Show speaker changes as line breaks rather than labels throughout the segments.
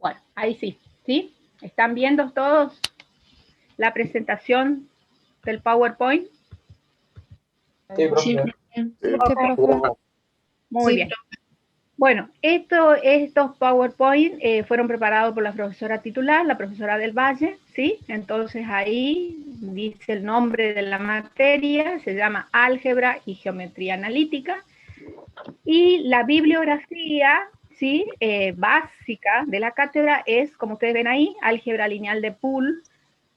Bueno, ahí sí, ¿sí? ¿Están viendo todos la presentación del PowerPoint?
Sí, profe.
Sí,
Ok,
profe.
muy bien. Bueno, estos PowerPoint fueron preparados por la profesora titular, la profesora del Valle, ¿sí? Entonces ahí dice el nombre de la materia, se llama Álgebra y Geometría Analítica. Y la bibliografía, ¿sí? Básica de la cátedra es, como ustedes ven ahí, Álgebra Lineal de Poole,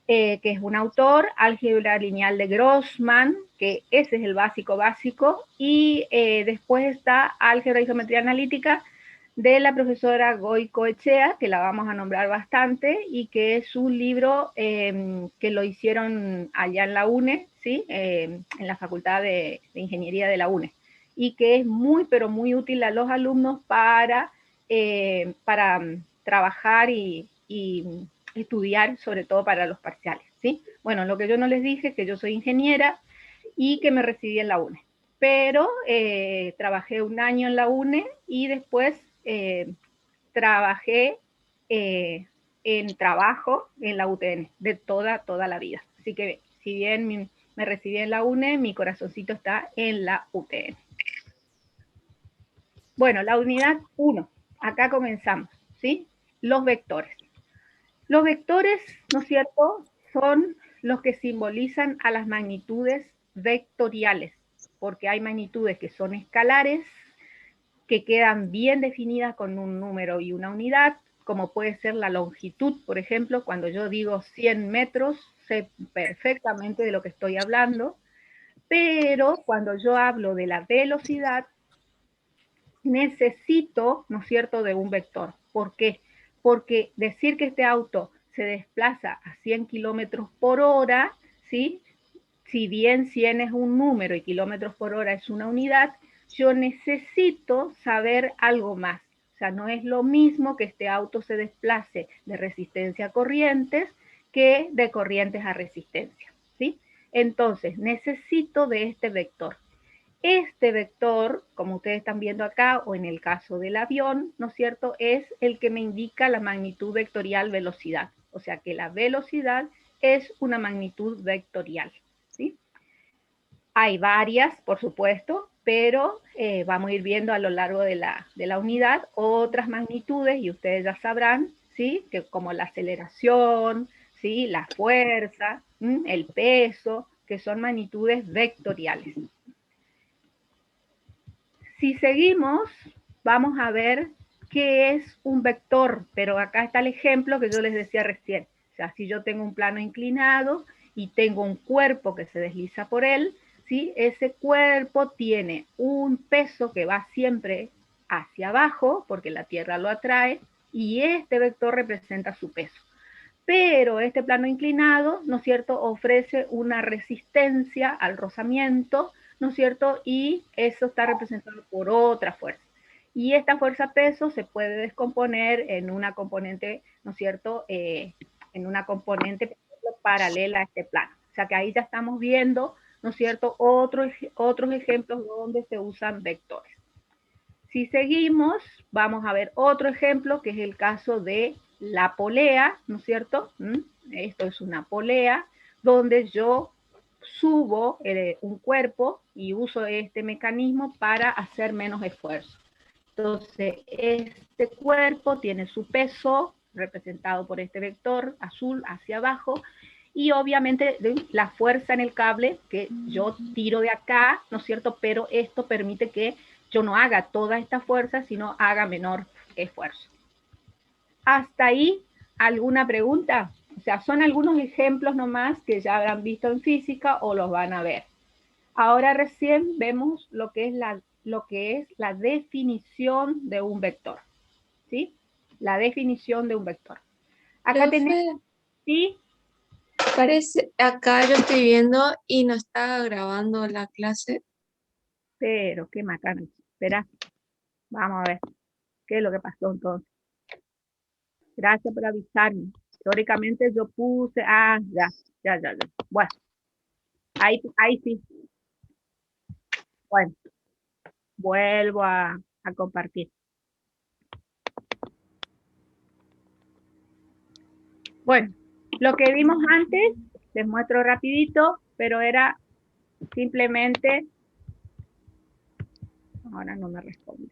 que es un autor, Álgebra Lineal de Grossman, que ese es el básico, y después está Álgebra y Geometría Analítica de la profesora Goicoechea, que la vamos a nombrar bastante, y que es un libro que lo hicieron allá en la UNE, ¿sí? En la Facultad de Ingeniería de la UNE, y que es muy, pero muy útil a los alumnos para trabajar y estudiar, sobre todo para los parciales, ¿sí? Bueno, lo que yo no les dije es que yo soy ingeniera y que me recibí en la UNE, pero trabajé un año en la UNE y después trabajé en trabajo en la UTN de toda la vida. Así que si bien me recibí en la UNE, mi corazoncito está en la UTN. Bueno, la unidad 1, acá comenzamos, ¿sí? Los vectores. Los vectores, ¿no es cierto?, son los que simbolizan a las magnitudes vectoriales, porque hay magnitudes que son escalares, que quedan bien definidas con un número y una unidad, como puede ser la longitud, por ejemplo, cuando yo digo 100 metros, sé perfectamente de lo que estoy hablando, pero cuando yo hablo de la velocidad, necesito, ¿no es cierto?, de un vector. ¿Por qué? Porque decir que este auto se desplaza a 100 kilómetros por hora, ¿sí? Si bien 100 es un número y kilómetros por hora es una unidad, yo necesito saber algo más. O sea, no es lo mismo que este auto se desplace de resistencia a corrientes que de corrientes a resistencia, ¿sí? Entonces, necesito de este vector. Este vector, como ustedes están viendo acá, o en el caso del avión, ¿no es cierto?, es el que me indica la magnitud vectorial velocidad. O sea que la velocidad es una magnitud vectorial, ¿sí? Hay varias, por supuesto, pero vamos a ir viendo a lo largo de la unidad otras magnitudes, y ustedes ya sabrán, ¿sí?, que como la aceleración, ¿sí?, la fuerza, el peso, que son magnitudes vectoriales. Si seguimos, vamos a ver qué es un vector, pero acá está el ejemplo que yo les decía recién. O sea, si yo tengo un plano inclinado y tengo un cuerpo que se desliza por él, ¿sí?, ese cuerpo tiene un peso que va siempre hacia abajo, porque la Tierra lo atrae, y este vector representa su peso. Pero este plano inclinado, ¿no es cierto?, ofrece una resistencia al rozamiento, ¿no es cierto?, y eso está representado por otra fuerza. Y esta fuerza peso se puede descomponer en una componente, ¿no es cierto?, en una componente, por ejemplo, paralela a este plano. O sea que ahí ya estamos viendo, ¿no es cierto?, otros ejemplos donde se usan vectores. Si seguimos, vamos a ver otro ejemplo, que es el caso de la polea, ¿no es cierto? Esto es una polea, donde yo subo un cuerpo y uso este mecanismo para hacer menos esfuerzo. Entonces, este cuerpo tiene su peso, representado por este vector azul hacia abajo, y obviamente la fuerza en el cable que yo tiro de acá, ¿no es cierto? Pero esto permite que yo no haga toda esta fuerza, sino haga menor esfuerzo. ¿Hasta ahí alguna pregunta? O sea, son algunos ejemplos nomás que ya habrán visto en física o los van a ver. Ahora recién vemos lo que es la definición de un vector, ¿sí? La definición de un vector. Acá tenemos,
Profe,
¿sí?
parece, acá yo estoy viendo y no está grabando la clase.
Pero qué macana. Espera, vamos a ver qué es lo que pasó entonces. Gracias por avisarme. Teóricamente yo puse, ya. Bueno, ahí sí. Bueno, vuelvo a compartir. Bueno, lo que vimos antes, les muestro rapidito, pero era simplemente, ahora no me respondo.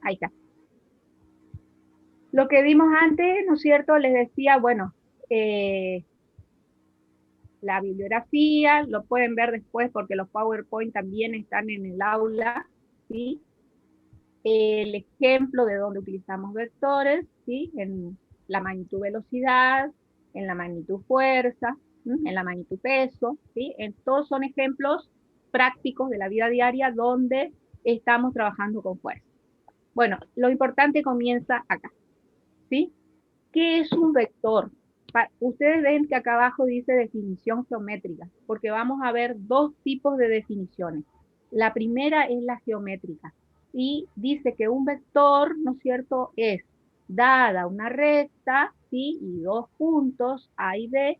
Ahí está. Lo que vimos antes, ¿no es cierto? Les decía, bueno, la bibliografía, lo pueden ver después porque los PowerPoint también están en el aula, ¿sí? El ejemplo de dónde utilizamos vectores, ¿sí? En la magnitud velocidad, en la magnitud fuerza, ¿sí? En la magnitud peso, ¿sí? Todos son ejemplos prácticos de la vida diaria donde estamos trabajando con fuerza. Bueno, lo importante comienza acá, ¿sí? ¿Qué es un vector? Ustedes ven que acá abajo dice definición geométrica, porque vamos a ver dos tipos de definiciones. La primera es la geométrica, y dice que un vector, ¿no es cierto?, es dada una recta, ¿sí?, y dos puntos, A y B,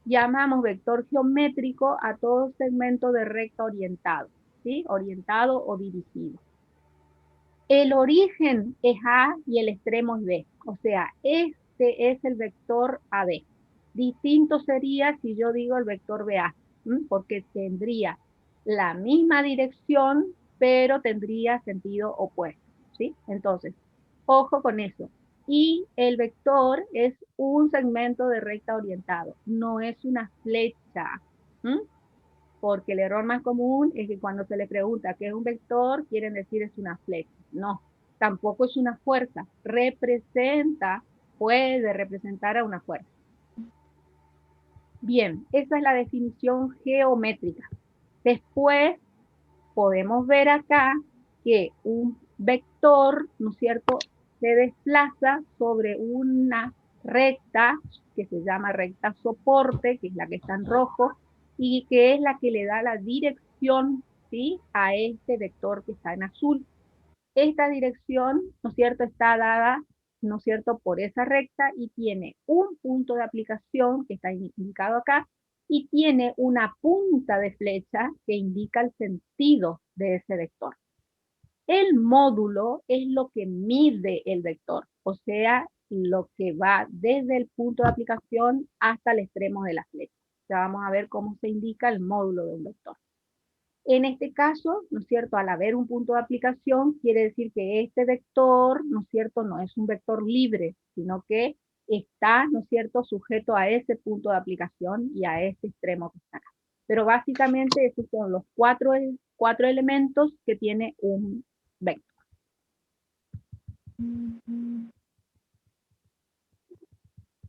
llamamos vector geométrico a todo segmento de recta orientado, ¿sí?, orientado o dirigido. El origen es A y el extremo es B, o sea, este es el vector AB. Distinto sería si yo digo el vector BA, porque tendría la misma dirección, pero tendría sentido opuesto, ¿sí? Entonces, ojo con eso. Y el vector es un segmento de recta orientado, no es una flecha, porque el error más común es que cuando se le pregunta qué es un vector, quieren decir es una flecha. No, tampoco es una fuerza. Representa, puede representar a una fuerza. Bien, esa es la definición geométrica. Después podemos ver acá que un vector, ¿no es cierto?, se desplaza sobre una recta que se llama recta soporte, que es la que está en rojo, y que es la que le da la dirección, ¿sí?, a este vector que está en azul. Esta dirección, ¿no es cierto?, está dada, ¿no es cierto?, por esa recta y tiene un punto de aplicación que está indicado acá y tiene una punta de flecha que indica el sentido de ese vector. El módulo es lo que mide el vector, o sea, lo que va desde el punto de aplicación hasta el extremo de la flecha. Ya vamos a ver cómo se indica el módulo de un vector. En este caso, ¿no es cierto?, al haber un punto de aplicación, quiere decir que este vector, ¿no es cierto?, no es un vector libre, sino que está, ¿no es cierto?, sujeto a ese punto de aplicación y a este extremo que está acá. Pero básicamente esos son los cuatro elementos que tiene un vector.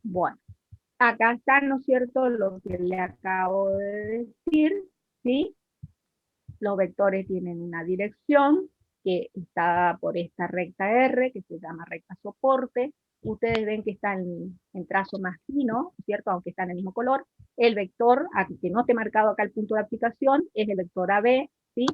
Bueno, acá está, ¿no es cierto?, lo que le acabo de decir, ¿sí? Los vectores tienen una dirección que está dada por esta recta R, que se llama recta soporte. Ustedes ven que está en trazo más fino, ¿cierto?, aunque está en el mismo color. El vector, que no esté marcado acá el punto de aplicación, es el vector AB, ¿sí?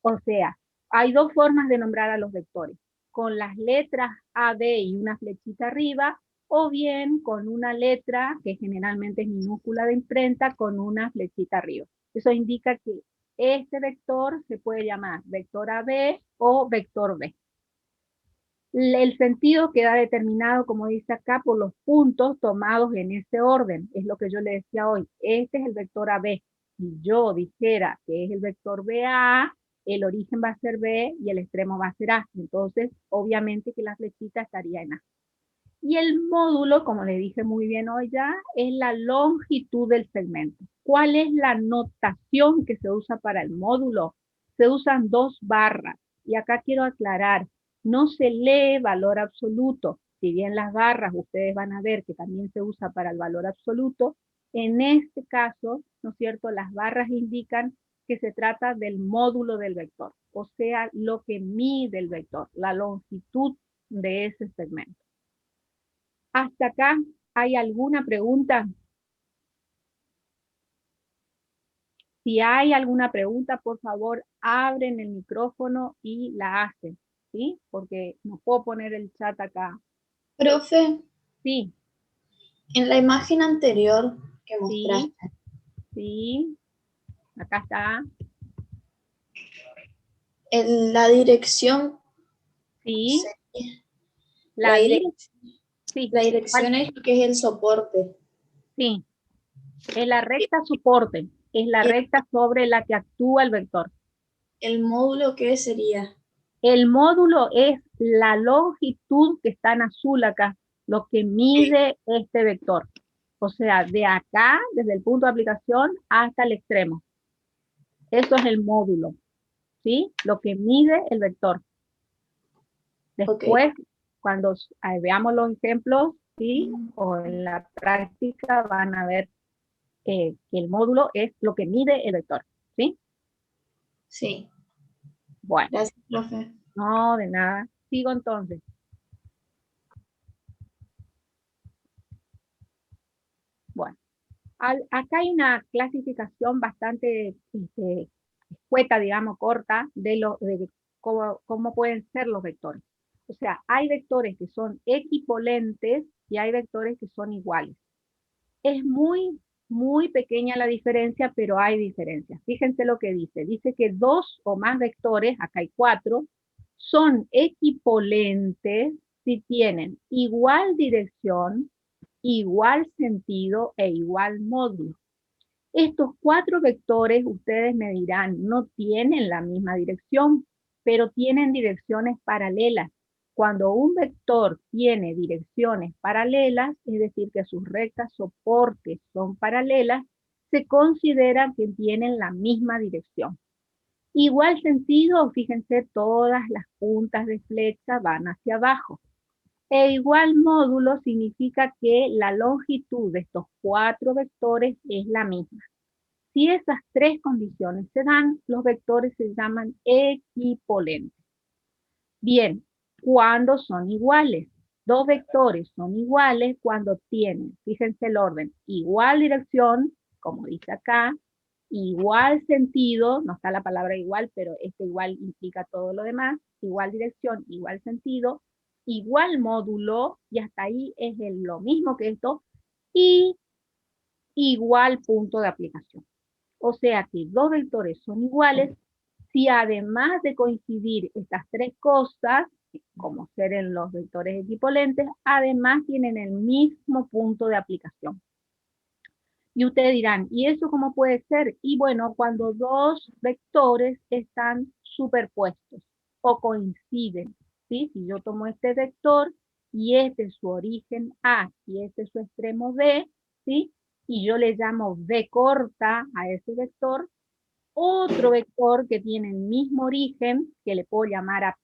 O sea, hay dos formas de nombrar a los vectores, con las letras AB y una flechita arriba, o bien con una letra, que generalmente es minúscula de imprenta, con una flechita arriba. Eso indica que este vector se puede llamar vector AB o vector B. El sentido queda determinado, como dice acá, por los puntos tomados en ese orden. Es lo que yo le decía hoy. Este es el vector AB. Si yo dijera que es el vector BA, el origen va a ser B y el extremo va a ser A. Entonces, obviamente que la flechita estaría en A. Y el módulo, como le dije muy bien hoy ya, es la longitud del segmento. ¿Cuál es la notación que se usa para el módulo? Se usan dos barras. Y acá quiero aclarar, no se lee valor absoluto. Si bien las barras ustedes van a ver que también se usa para el valor absoluto, en este caso, ¿no es cierto?, las barras indican que se trata del módulo del vector, o sea, lo que mide el vector, la longitud de ese segmento. ¿Hasta acá hay alguna pregunta? Si hay alguna pregunta, por favor, abren el micrófono y la hacen, ¿sí? Porque no puedo poner el chat acá.
Profe,
Sí,
en la imagen anterior que mostraste,
sí, acá está.
la dirección
Sí,
sería
la
dirección.
Sí,
La dirección es lo que es el soporte.
sí, es la recta soporte, es la recta sobre la que actúa el vector.
¿El módulo qué sería?
El módulo es la longitud que está en azul acá, lo que mide este vector. O sea, de acá, desde el punto de aplicación hasta el extremo. Eso es el módulo, ¿sí? Lo que mide el vector. Después, cuando veamos los ejemplos, ¿sí? O en la práctica van a ver que el módulo es lo que mide el vector, ¿sí?
Sí.
Bueno,
Gracias, profe.
no, de nada. Sigo entonces. Bueno, acá hay una clasificación bastante escueta, digamos, corta, de cómo pueden ser los vectores. O sea, hay vectores que son equipolentes y hay vectores que son iguales. Es muy pequeña la diferencia, pero hay diferencias. Fíjense lo que dice. Dice que dos o más vectores, acá hay 4, son equipolentes si tienen igual dirección, igual sentido e igual módulo. Estos 4 vectores, ustedes me dirán, no tienen la misma dirección, pero tienen direcciones paralelas. Cuando un vector tiene direcciones paralelas, es decir, que sus rectas soportes son paralelas, se considera que tienen la misma dirección. Igual sentido, fíjense, todas las puntas de flecha van hacia abajo. E igual módulo significa que la longitud de estos 4 vectores es la misma. Si esas 3 condiciones se dan, los vectores se llaman equipolentes. Bien, ¿cuándo son iguales? Dos vectores son iguales cuando tienen, fíjense el orden, igual dirección, como dice acá, igual sentido, no está la palabra igual, pero este igual implica todo lo demás, igual dirección, igual sentido, igual módulo, y hasta ahí es lo mismo que esto, y igual punto de aplicación. O sea que dos vectores son iguales si además de coincidir estas 3 cosas, como ser en los vectores equipolentes, además tienen el mismo punto de aplicación. Y ustedes dirán, ¿y eso cómo puede ser? Y bueno, cuando dos vectores están superpuestos o coinciden, ¿sí? Si yo tomo este vector y este es su origen A y este es su extremo B, ¿sí? Y yo le llamo B corta a ese vector, otro vector que tiene el mismo origen, que le puedo llamar A',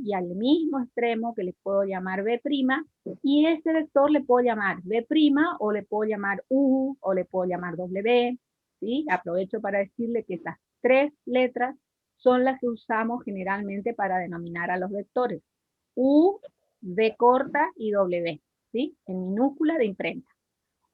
y al mismo extremo que le puedo llamar B', y ese vector le puedo llamar B', o le puedo llamar U, o le puedo llamar W, ¿sí? Aprovecho para decirle que estas 3 letras son las que usamos generalmente para denominar a los vectores. U, B corta y W, ¿sí? En minúscula de imprenta.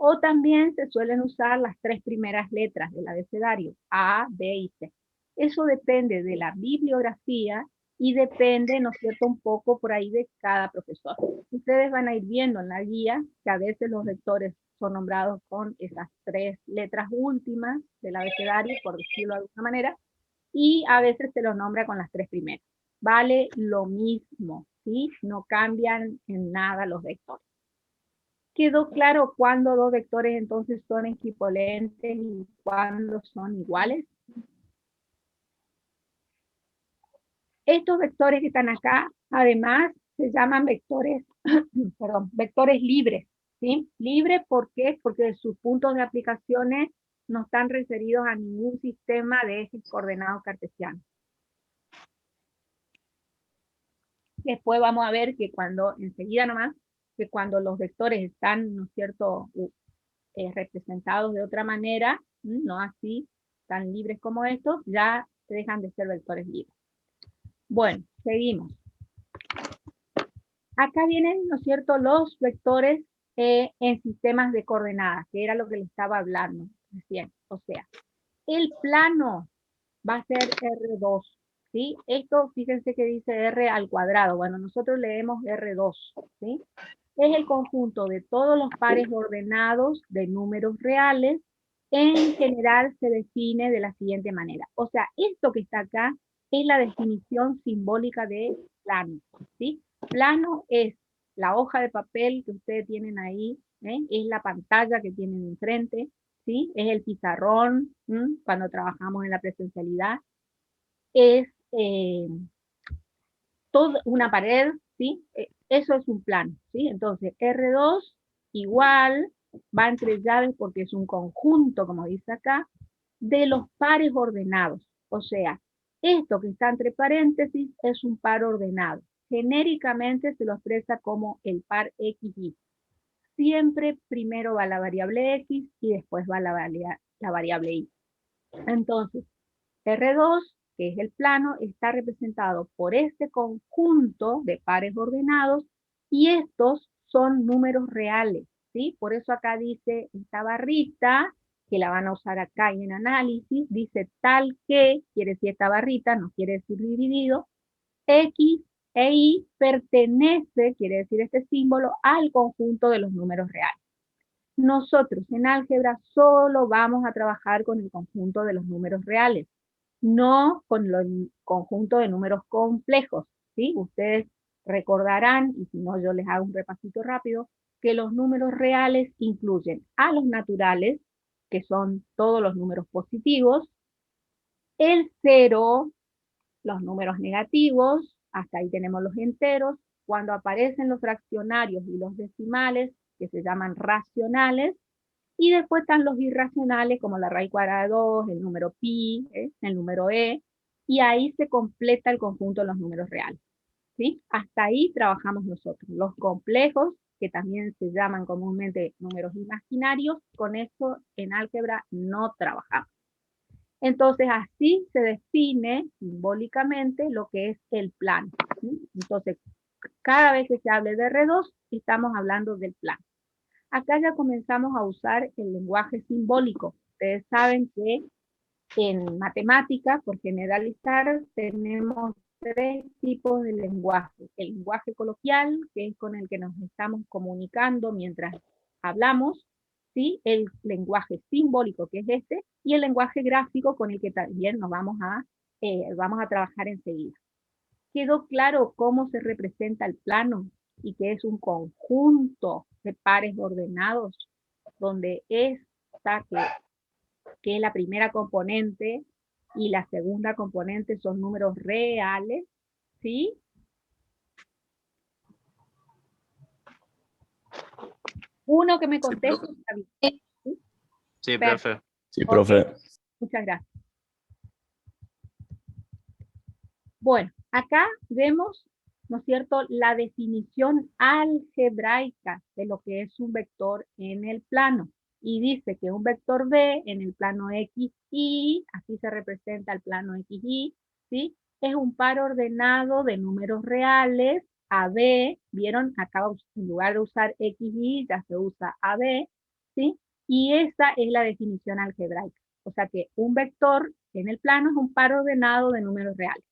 O también se suelen usar las 3 primeras letras del abecedario, A, B y C. Eso depende de la bibliografía y depende, ¿no es cierto?, un poco por ahí de cada profesor. Ustedes van a ir viendo en la guía que a veces los vectores son nombrados con esas 3 letras últimas del abecedario, por decirlo de alguna manera, y a veces se los nombra con las 3 primeras. Vale lo mismo, ¿sí? No cambian en nada los vectores. ¿Quedó claro cuándo dos vectores entonces son equipolentes y cuándo son iguales? Estos vectores que están acá, además, se llaman vectores, perdón, vectores libres, ¿sí? Libres, ¿por qué? Porque sus puntos de aplicaciones no están referidos a ningún sistema de ejes coordenados cartesianos. Después vamos a ver que cuando, enseguida nomás, que cuando los vectores están, ¿no es cierto?, representados de otra manera, no así, tan libres como estos, ya se dejan de ser vectores libres. Bueno, seguimos. Acá vienen, ¿no es cierto?, los vectores en sistemas de coordenadas, que era lo que les estaba hablando recién. O sea, el plano va a ser R2, ¿sí? Esto, fíjense que dice R al cuadrado. Bueno, nosotros leemos R2, ¿sí? Es el conjunto de todos los pares ordenados de números reales. En general se define de la siguiente manera. O sea, esto que está acá es la definición simbólica de plano, ¿sí? Plano es la hoja de papel que ustedes tienen ahí, es la pantalla que tienen enfrente, ¿sí? Es el pizarrón, cuando trabajamos en la presencialidad, es toda una pared, ¿sí? Eso es un plano, ¿sí? Entonces, R2 igual va entre llaves porque es un conjunto, como dice acá, de los pares ordenados. O sea, esto que está entre paréntesis es un par ordenado. Genéricamente se lo expresa como el par XY. Siempre primero va la variable X y después va la variable Y. Entonces, R2, que es el plano, está representado por este conjunto de pares ordenados y estos son números reales, ¿sí? Por eso acá dice esta barrita, que la van a usar acá en análisis, dice tal que, quiere decir esta barrita, no quiere decir dividido, X e Y pertenece, quiere decir este símbolo, al conjunto de los números reales. Nosotros en álgebra solo vamos a trabajar con el conjunto de los números reales, no con el conjunto de números complejos, ¿sí? Ustedes recordarán, y si no yo les hago un repasito rápido, que los números reales incluyen a los naturales, que son todos los números positivos, el cero, los números negativos, hasta ahí tenemos los enteros, cuando aparecen los fraccionarios y los decimales, que se llaman racionales, y después están los irracionales, como la raíz cuadrada de 2, el número pi, el número e, y ahí se completa el conjunto de los números reales, ¿sí? Hasta ahí trabajamos nosotros. Los complejos, que también se llaman comúnmente números imaginarios, con eso en álgebra no trabajamos. Entonces así se define simbólicamente lo que es el plano, ¿sí? Entonces, cada vez que se hable de R2, estamos hablando del plano. Acá ya comenzamos a usar el lenguaje simbólico. Ustedes saben que en matemáticas, por generalizar, tenemos tres tipos de lenguaje. El lenguaje coloquial, que es con el que nos estamos comunicando mientras hablamos, ¿sí? El lenguaje simbólico, que es este, y el lenguaje gráfico, con el que también nos vamos a trabajar enseguida. ¿Quedó claro cómo se representa el plano y que es un conjunto de pares ordenados, donde esta, que es la primera componente, y la segunda componente son números reales, ¿sí? Uno que me conteste, está bien.
Sí,
Perfecto.
profe.
Sí,
Ok,
profe.
muchas gracias. Bueno, acá vemos, ¿no es cierto?, la definición algebraica de lo que es un vector en el plano. Y dice que un vector B en el plano XY, así se representa el plano XY, ¿sí? Es un par ordenado de números reales, AB, ¿vieron? Acá en lugar de usar XY ya se usa AB, ¿sí? Y esa es la definición algebraica. O sea que un vector en el plano es un par ordenado de números reales.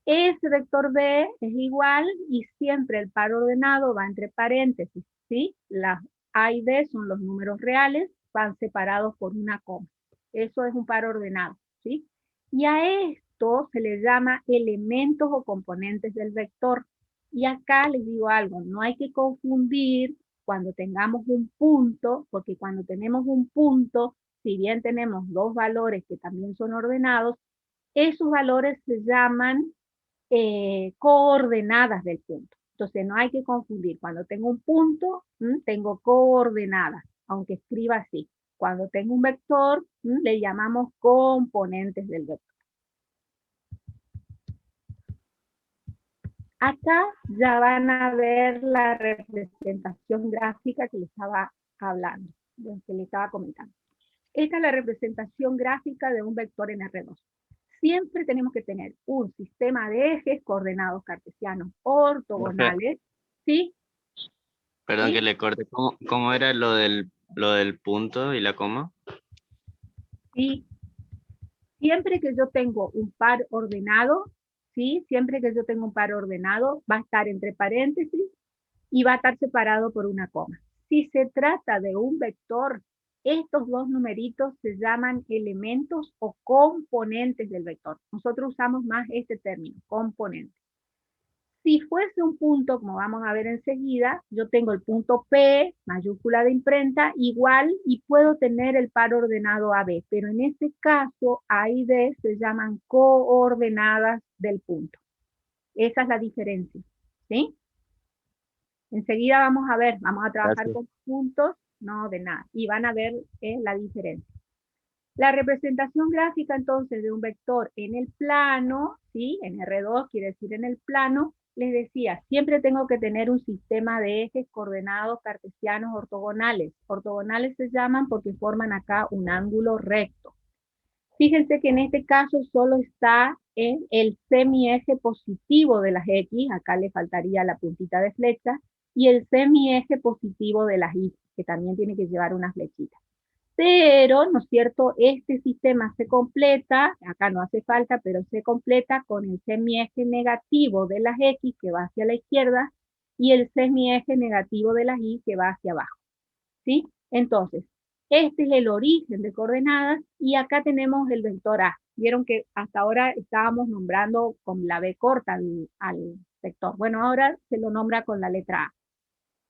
Ese vector B es igual y siempre el par ordenado va entre paréntesis, ¿sí? Las A y B son los números reales, van separados por una coma. Eso es un par ordenado, ¿sí? Y a esto se le llama elementos o componentes del vector. Y acá les digo algo, no hay que confundir cuando tengamos un punto, porque cuando tenemos un punto, si bien tenemos dos valores que también son ordenados, esos valores se llaman coordenadas del punto. Entonces no hay que confundir. Cuando tengo un punto, tengo coordenadas, aunque escriba así. Cuando tengo un vector, le llamamos componentes del vector. Acá ya van a ver la representación gráfica que les estaba hablando, que les estaba comentando. Esta es la representación gráfica de un vector en R2. Siempre tenemos que tener un sistema de ejes coordenados cartesianos ortogonales, ¿sí?
Perdón
¿Sí?
que le corte. ¿Cómo era lo del punto y la coma?
¿Sí? Siempre que yo tengo un par ordenado, ¿sí? Siempre que yo tengo un par ordenado, va a estar entre paréntesis y va a estar separado por una coma. Si se trata de un vector, estos dos numeritos se llaman elementos o componentes del vector. Nosotros usamos más este término, componente. Si fuese un punto, como vamos a ver enseguida, yo tengo el punto P, mayúscula de imprenta, igual, y puedo tener el par ordenado AB, pero en este caso A y D se llaman coordenadas del punto. Esa es la diferencia, ¿sí? Enseguida vamos a ver, vamos a trabajar con puntos, no de nada, y van a ver la diferencia. La representación gráfica entonces de un vector en el plano, ¿sí? En R2 quiere decir en el plano, les decía, siempre tengo que tener un sistema de ejes coordenados cartesianos ortogonales. Ortogonales se llaman porque forman acá un ángulo recto. Fíjense que en este caso solo está en el semieje positivo de las X, acá le faltaría la puntita de flecha, y el semieje positivo de las Y, que también tiene que llevar una flechita. Pero, ¿no es cierto?, este sistema se completa, acá no hace falta, pero se completa con el semieje negativo de las X que va hacia la izquierda y el semieje negativo de las Y que va hacia abajo, ¿sí? Entonces, este es el origen de coordenadas y acá tenemos el vector A. Vieron que hasta ahora estábamos nombrando con la B corta al vector. Bueno, ahora se lo nombra con la letra A.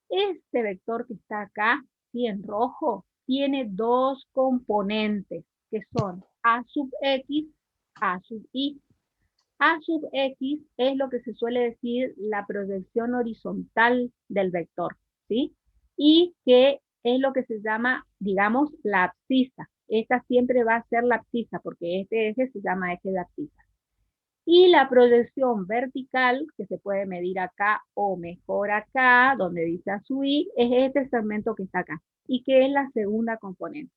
Este vector que está acá, ¿sí? En rojo, tiene dos componentes, que son A sub X, A sub Y. A sub X es lo que se suele decir la proyección horizontal del vector, ¿sí? Y que es lo que se llama, digamos, la abscisa. Esta siempre va a ser la abscisa, porque este eje se llama eje de abscisa. Y la proyección vertical, que se puede medir acá o mejor acá, donde dice A sub I, es este segmento que está acá, y que es la segunda componente.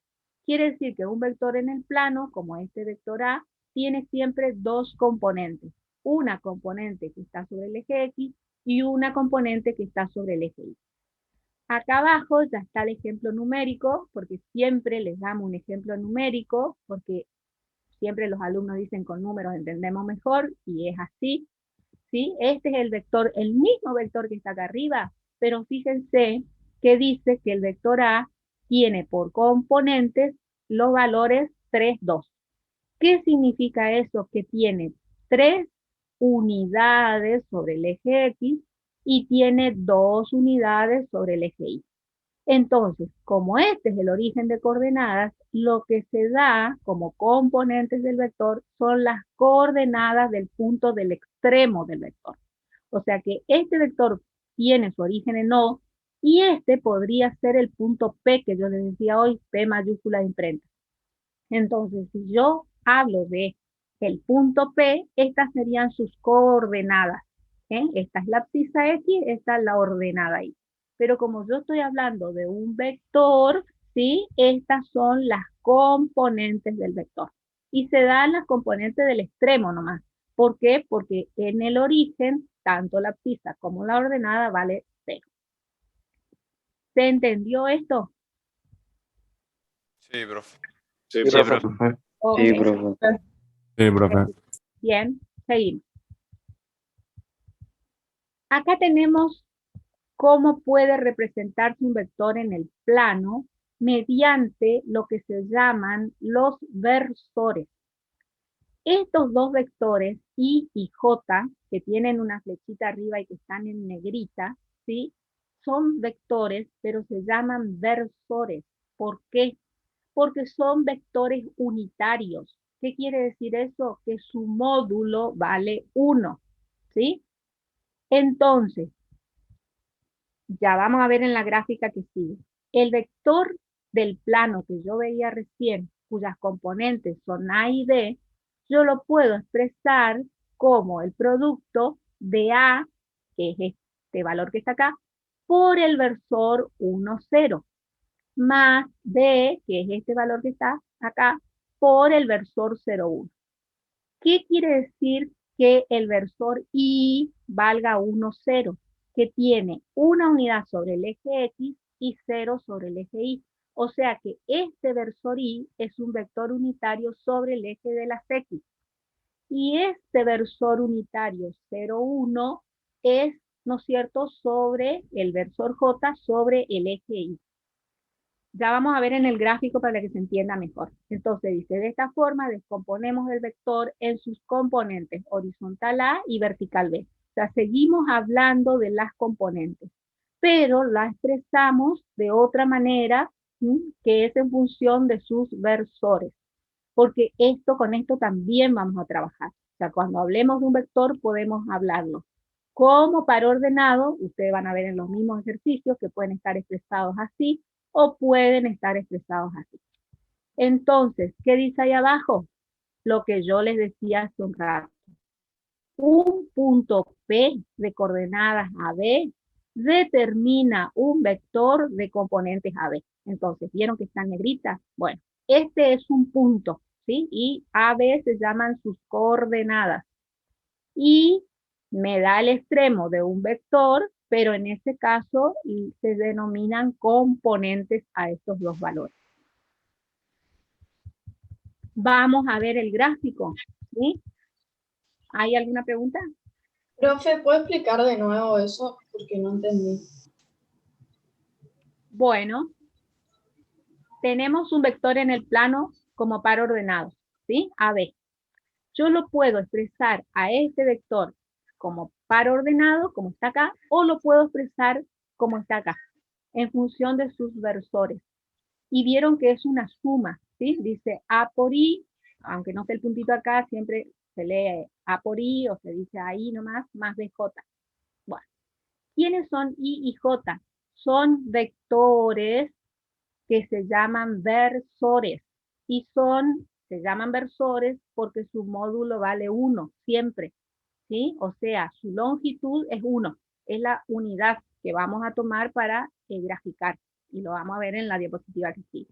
Quiere decir que un vector en el plano, como este vector A, tiene siempre dos componentes. Una componente que está sobre el eje X y una componente que está sobre el eje Y. Acá abajo ya está el ejemplo numérico, porque siempre les damos un ejemplo numérico, porque siempre los alumnos dicen con números entendemos mejor, y es así, ¿sí? Este es el vector, el mismo vector que está acá arriba, pero fíjense que dice que el vector A tiene por componentes los valores 3, 2. ¿Qué significa eso? Que tiene 3 unidades sobre el eje X y tiene 2 unidades sobre el eje Y. Entonces, como este es el origen de coordenadas, lo que se da como componentes del vector son las coordenadas del punto del extremo del vector. O sea que este vector tiene su origen en O y este podría ser el punto P que yo les decía hoy, P mayúscula de imprenta. Entonces, si yo hablo de el punto P, estas serían sus coordenadas. Esta es la abscisa X, esta es la ordenada Y. Pero como yo estoy hablando de un vector, ¿sí? Estas son las componentes del vector. Y se dan las componentes del extremo nomás. ¿Por qué? Porque en el origen, tanto la abscisa como la ordenada vale 0. ¿Se entendió esto?
Sí, profe.
Sí,
Sí,
profe.
profe.
Ok.
Sí, profe.
Sí, profe.
Bien, seguimos. Acá tenemos cómo puede representarse un vector en el plano mediante lo que se llaman los versores. Estos dos vectores, I y J, que tienen una flechita arriba y que están en negrita, ¿sí? Son vectores, pero se llaman versores. ¿Por qué? Porque son vectores unitarios. ¿Qué quiere decir eso? Que su módulo vale 1, ¿sí? Entonces, ya vamos a ver en la gráfica que sigue. El vector del plano que yo veía recién, cuyas componentes son A y B, yo lo puedo expresar como el producto de A, que es este valor que está acá, por el versor 1, 0, más B, que es este valor que está acá, por el versor 0, 1. ¿Qué quiere decir que el versor I valga 1, 0? Que tiene una unidad sobre el eje X y 0 sobre el eje Y. O sea que este versor Y es un vector unitario sobre el eje de las X. Y este versor unitario 0, 1 es, ¿no es cierto?, sobre el versor J sobre el eje Y. Ya vamos a ver en el gráfico para que se entienda mejor. Entonces dice, de esta forma descomponemos el vector en sus componentes horizontal A y vertical B. O sea, seguimos hablando de las componentes, pero la expresamos de otra manera, que es en función de sus versores, porque con esto también vamos a trabajar. O sea, cuando hablemos de un vector podemos hablarlo como par ordenado. Ustedes van a ver en los mismos ejercicios que pueden estar expresados así o pueden estar expresados así. Entonces, ¿qué dice ahí abajo? Lo que yo les decía hace un rato. Un punto P de coordenadas AB determina un vector de componentes AB. Entonces, ¿vieron que está en negrita? Bueno, este es un punto, ¿sí? Y AB se llaman sus coordenadas. Y me da el extremo de un vector, pero en este caso se denominan componentes a estos dos valores. Vamos a ver el gráfico, ¿sí? ¿Hay alguna pregunta?
Profe, ¿puede explicar de nuevo eso? Porque no entendí.
Bueno, tenemos un vector en el plano como par ordenado, ¿sí? AB. Yo lo puedo expresar a este vector como par ordenado, como está acá, o lo puedo expresar como está acá, en función de sus versores. Y vieron que es una suma, ¿sí? Dice A por I, aunque no esté el puntito acá, siempre se lee A por I o se dice ahí nomás, más BJ. Bueno, ¿quiénes son I y J? Son vectores que se llaman versores. Y se llaman versores porque su módulo vale 1, siempre, ¿sí? O sea, su longitud es 1, es la unidad que vamos a tomar para graficar. Y lo vamos a ver en la diapositiva que sigue.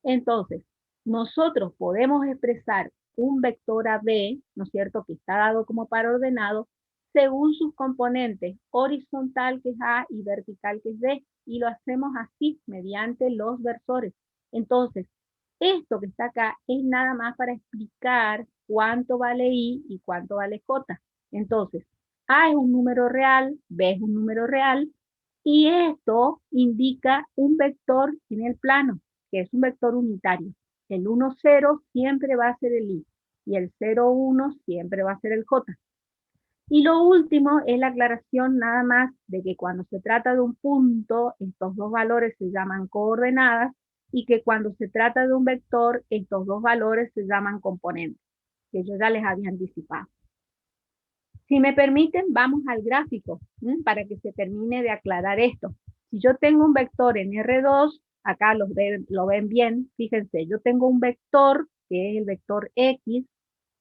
Entonces, nosotros podemos expresar un vector AB, ¿no es cierto?, que está dado como par ordenado, según sus componentes, horizontal que es A y vertical que es B, y lo hacemos así, mediante los versores. Entonces, esto que está acá es nada más para explicar cuánto vale I y cuánto vale J. Entonces, A es un número real, B es un número real, y esto indica un vector en el plano, que es un vector unitario. El 1, 0 siempre va a ser el I, y el 0, 1 siempre va a ser el J. Y lo último es la aclaración nada más de que cuando se trata de un punto, estos dos valores se llaman coordenadas, y que cuando se trata de un vector, estos dos valores se llaman componentes, que yo ya les había anticipado. Si me permiten, vamos al gráfico, para que se termine de aclarar esto. Si yo tengo un vector en R2, acá lo ven bien, fíjense, yo tengo un vector, que es el vector X,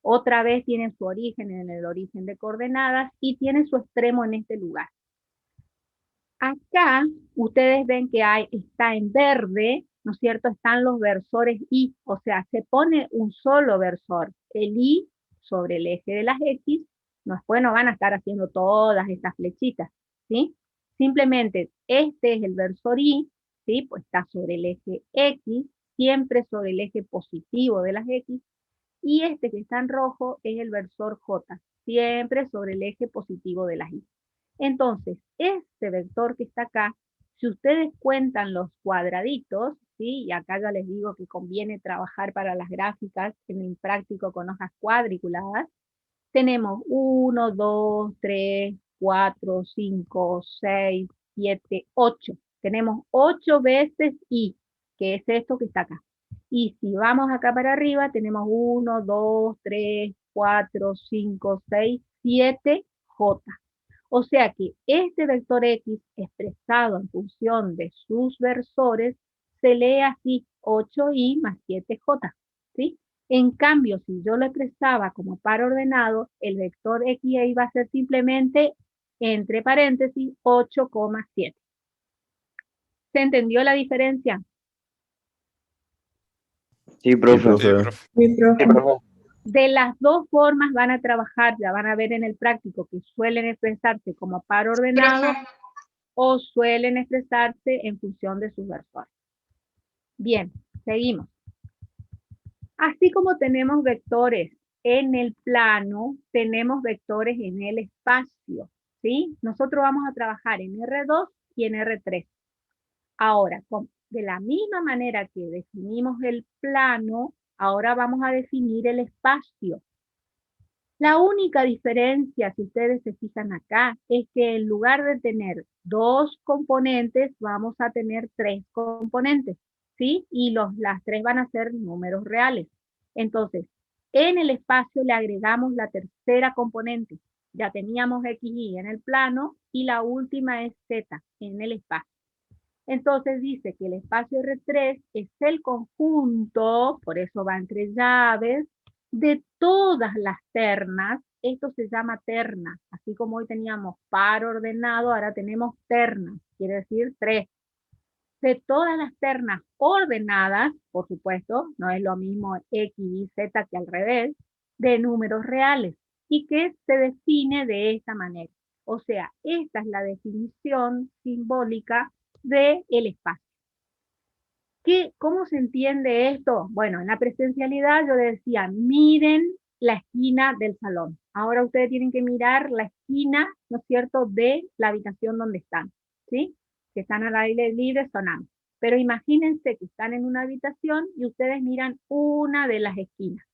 otra vez tiene su origen en el origen de coordenadas y tiene su extremo en este lugar. Acá ustedes ven que está en verde, ¿no es cierto? Están los versores I, o sea, se pone un solo versor, el I sobre el eje de las X. Después no van a estar haciendo todas estas flechitas, ¿sí? Simplemente este es el versor I, ¿sí? Pues está sobre el eje X, siempre sobre el eje positivo de las X, y este que está en rojo es el versor J, siempre sobre el eje positivo de las Y. Entonces, este vector que está acá, si ustedes cuentan los cuadraditos, ¿sí? Y acá ya les digo que conviene trabajar para las gráficas en el práctico con hojas cuadriculadas, tenemos 1, 2, 3, 4, 5, 6, 7, 8. Tenemos 8 veces I, que es esto que está acá. Y si vamos acá para arriba, tenemos 1, 2, 3, 4, 5, 6, 7 J. O sea que este vector X expresado en función de sus versores se lee así: 8i más 7j, ¿sí? En cambio, si yo lo expresaba como par ordenado, el vector X iba a ser simplemente, entre paréntesis, 8,7. ¿Se entendió la diferencia?
Sí,
Sí,
profe.
profe.
Sí, profe.
De las dos formas van a trabajar, ya van a ver en el práctico que suelen expresarse como par ordenado o suelen expresarse en función de sus versores. Bien, seguimos. Así como tenemos vectores en el plano, tenemos vectores en el espacio, ¿sí? Nosotros vamos a trabajar en R2 y en R3. Ahora, de la misma manera que definimos el plano, ahora vamos a definir el espacio. La única diferencia, si ustedes se fijan acá, es que en lugar de tener 2 componentes, vamos a tener 3 componentes, ¿sí? Y las 3 van a ser números reales. Entonces, en el espacio le agregamos la tercera componente. Ya teníamos x, y en el plano, y la última es z en el espacio. Entonces dice que el espacio R3 es el conjunto, por eso va entre llaves, de todas las ternas. Esto se llama terna. Así como hoy teníamos par ordenado, ahora tenemos ternas, quiere decir 3. De todas las ternas ordenadas, por supuesto, no es lo mismo X y Z que al revés, de números reales, y que se define de esta manera. O sea, esta es la definición simbólica del espacio. ¿Cómo se entiende esto? Bueno, en la presencialidad yo decía, miren la esquina del salón. Ahora ustedes tienen que mirar la esquina, ¿no es cierto?, de la habitación donde están, ¿sí? Que están al aire libre sonando. Pero imagínense que están en una habitación y ustedes miran una de las esquinas.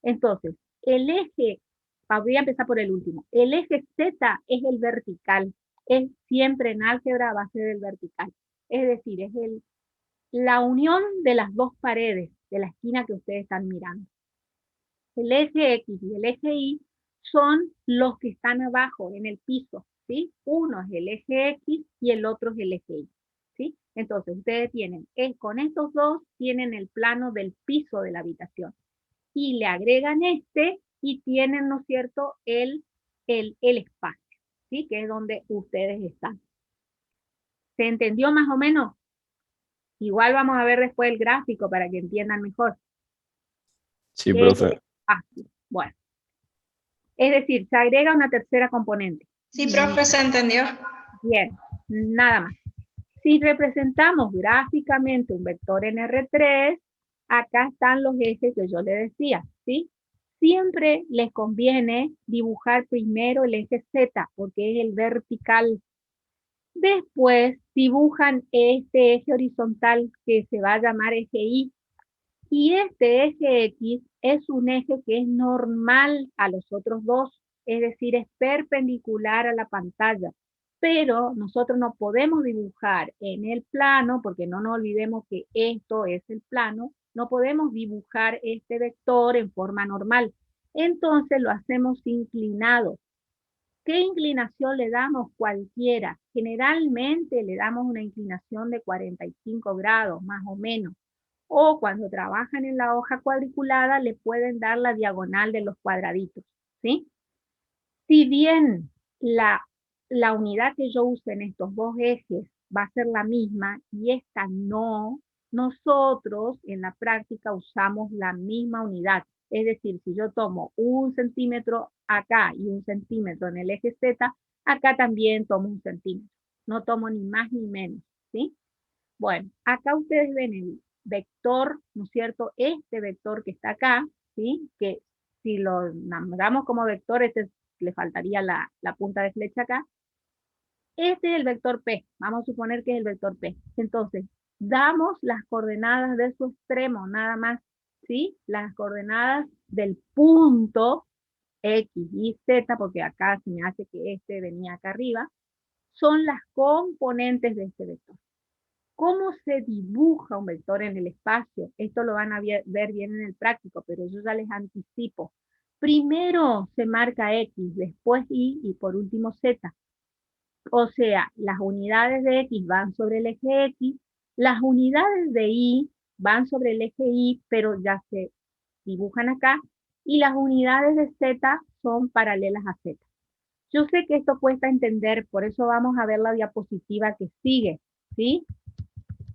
Entonces, el eje, voy a empezar por el último, el eje Z es el vertical, es siempre en álgebra va a ser el vertical. Es decir, es la unión de las dos paredes de la esquina que ustedes están mirando. El eje X y el eje Y son los que están abajo, en el piso, ¿sí? Uno es el eje X y el otro es el eje Y, ¿sí? Entonces, ustedes tienen, con estos dos, tienen el plano del piso de la habitación. Y le agregan este y tienen, ¿no es cierto?, el espacio, ¿sí? Que es donde ustedes están. ¿Se entendió más o menos? Igual vamos a ver después el gráfico para que entiendan mejor.
Sí, profe.
Bueno. Es decir, se agrega una tercera componente.
Sí, profe, se entendió.
Bien, nada más. Si representamos gráficamente un vector en R3, acá están los ejes que yo les decía, ¿sí? Siempre les conviene dibujar primero el eje Z, porque es el vertical. Después dibujan este eje horizontal que se va a llamar eje Y. Y este eje X es un eje que es normal a los otros dos, es decir, es perpendicular a la pantalla. Pero nosotros no podemos dibujar en el plano, porque no nos olvidemos que esto es el plano, no podemos dibujar este vector en forma normal. Entonces lo hacemos inclinado. ¿Qué inclinación le damos? Cualquiera. Generalmente le damos una inclinación de 45 grados, más o menos. O cuando trabajan en la hoja cuadriculada, le pueden dar la diagonal de los cuadraditos, ¿sí? Si bien la unidad que yo use en estos dos ejes va a ser la misma y esta no, nosotros en la práctica usamos la misma unidad. Es decir, si yo tomo 1 centímetro acá y 1 centímetro en el eje Z, acá también tomo 1 centímetro. No tomo ni más ni menos, ¿sí? Bueno, acá ustedes ven el vector, ¿no es cierto? Este vector que está acá, ¿sí? Que si lo nombramos como vector, le faltaría la punta de flecha acá. Este es el vector P, vamos a suponer que es el vector P. Entonces, damos las coordenadas de su extremo, nada más, ¿sí? Las coordenadas del punto X y Z, porque acá se me hace que este venía acá arriba, son las componentes de este vector. ¿Cómo se dibuja un vector en el espacio? Esto lo van a ver bien en el práctico, pero yo ya les anticipo. Primero se marca X, después Y por último Z. O sea, las unidades de X van sobre el eje X, las unidades de Y van sobre el eje Y, pero ya se dibujan acá, y las unidades de Z son paralelas a Z. Yo sé que esto cuesta entender, por eso vamos a ver la diapositiva que sigue, ¿sí?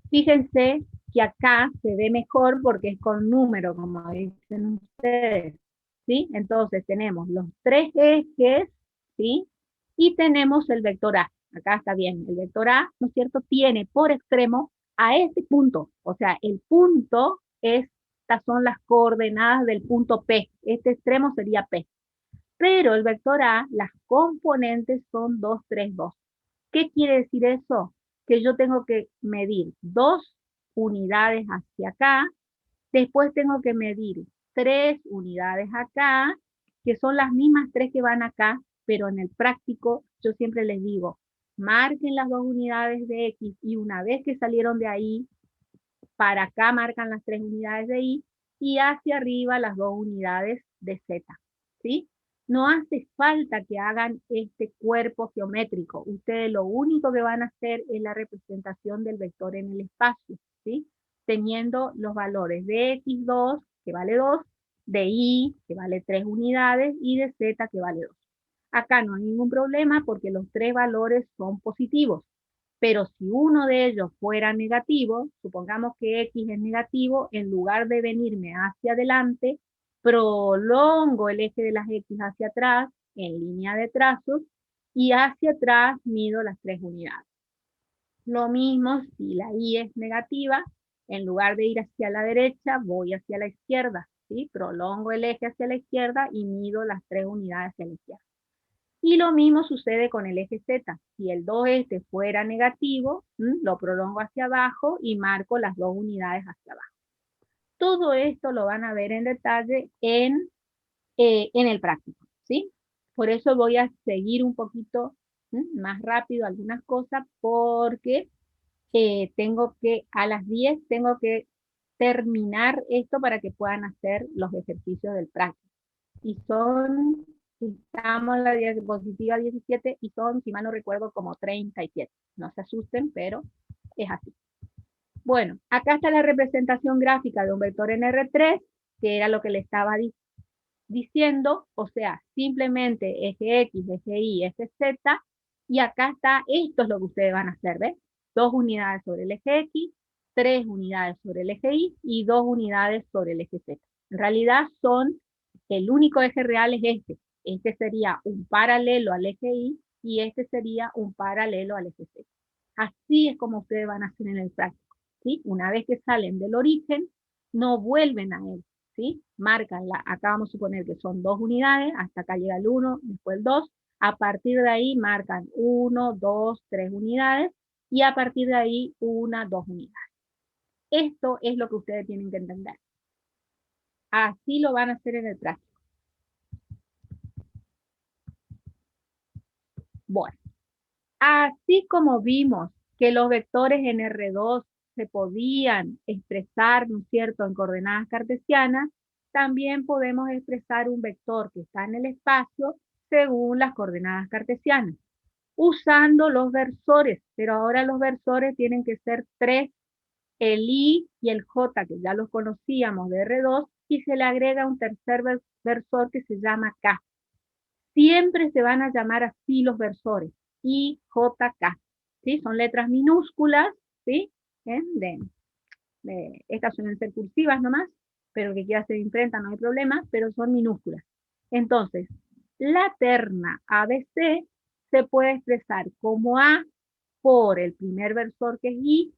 Fíjense que acá se ve mejor porque es con número, como dicen ustedes, ¿sí? Entonces tenemos los 3 ejes, ¿sí? Y tenemos el vector A. Acá está bien, el vector A, ¿no es cierto?, tiene por extremo a este punto. O sea, el punto, estas son las coordenadas del punto P. Este extremo sería P. Pero el vector A, las componentes son 2, 3, 2. ¿Qué quiere decir eso? Que yo tengo que medir 2 unidades hacia acá, después tengo que medir 3 unidades acá, que son las mismas 3 que van acá, pero en el práctico yo siempre les digo, marquen las 2 unidades de X y una vez que salieron de ahí, para acá marcan las 3 unidades de Y y hacia arriba las 2 unidades de Z, ¿sí? No hace falta que hagan este cuerpo geométrico. Ustedes lo único que van a hacer es la representación del vector en el espacio, ¿sí? Teniendo los valores de X2, que vale 2, de Y, que vale 3 unidades, y de Z, que vale 2. Acá no hay ningún problema porque los 3 valores son positivos. Pero si uno de ellos fuera negativo, supongamos que X es negativo, en lugar de venirme hacia adelante, prolongo el eje de las X hacia atrás, en línea de trazos, y hacia atrás mido las 3 unidades. Lo mismo si la Y es negativa, en lugar de ir hacia la derecha, voy hacia la izquierda, ¿sí? Prolongo el eje hacia la izquierda y mido las 3 unidades hacia la izquierda. Y lo mismo sucede con el eje Z. Si el 2 este fuera negativo, lo prolongo hacia abajo y marco las 2 unidades hacia abajo. Todo esto lo van a ver en detalle en el práctico, ¿sí? Por eso voy a seguir un poquito más rápido algunas cosas porque tengo que, a las 10 tengo que terminar esto para que puedan hacer los ejercicios del práctico. Y estamos en la diapositiva 17 y son, si mal no recuerdo, como 37. No se asusten, pero es así. Bueno, acá está la representación gráfica de un vector en R3, que era lo que le estaba diciendo, o sea, simplemente eje X, eje Y, eje Z, y acá está, esto es lo que ustedes van a hacer, ¿ves? 2 unidades sobre el eje X, 3 unidades sobre el eje Y y 2 unidades sobre el eje Z. En realidad el único eje real es este. Este sería un paralelo al eje Y y este sería un paralelo al eje Z. Así es como ustedes van a hacer en el práctico, ¿sí? Una vez que salen del origen, no vuelven a él, ¿sí? Marcanla, acá vamos a suponer que son 2 unidades, hasta acá llega el 1, después el 2, a partir de ahí marcan 1, 2, 3 unidades, y a partir de ahí 1, 2 unidades. Esto es lo que ustedes tienen que entender. Así lo van a hacer en el práctico. Bueno, así como vimos que los vectores en R2 se podían expresar, ¿no es cierto?, en coordenadas cartesianas, también podemos expresar un vector que está en el espacio según las coordenadas cartesianas, usando los versores, pero ahora los versores tienen que ser 3, el I y el J, que ya los conocíamos de R2, y se le agrega un tercer versor que se llama K. Siempre se van a llamar así los versores, I, J, K, ¿sí? Son letras minúsculas, ¿sí? Estas suelen ser cursivas nomás, pero que quiera hacer imprenta no hay problema, pero son minúsculas. Entonces, la terna ABC se puede expresar como A por el primer versor que es I,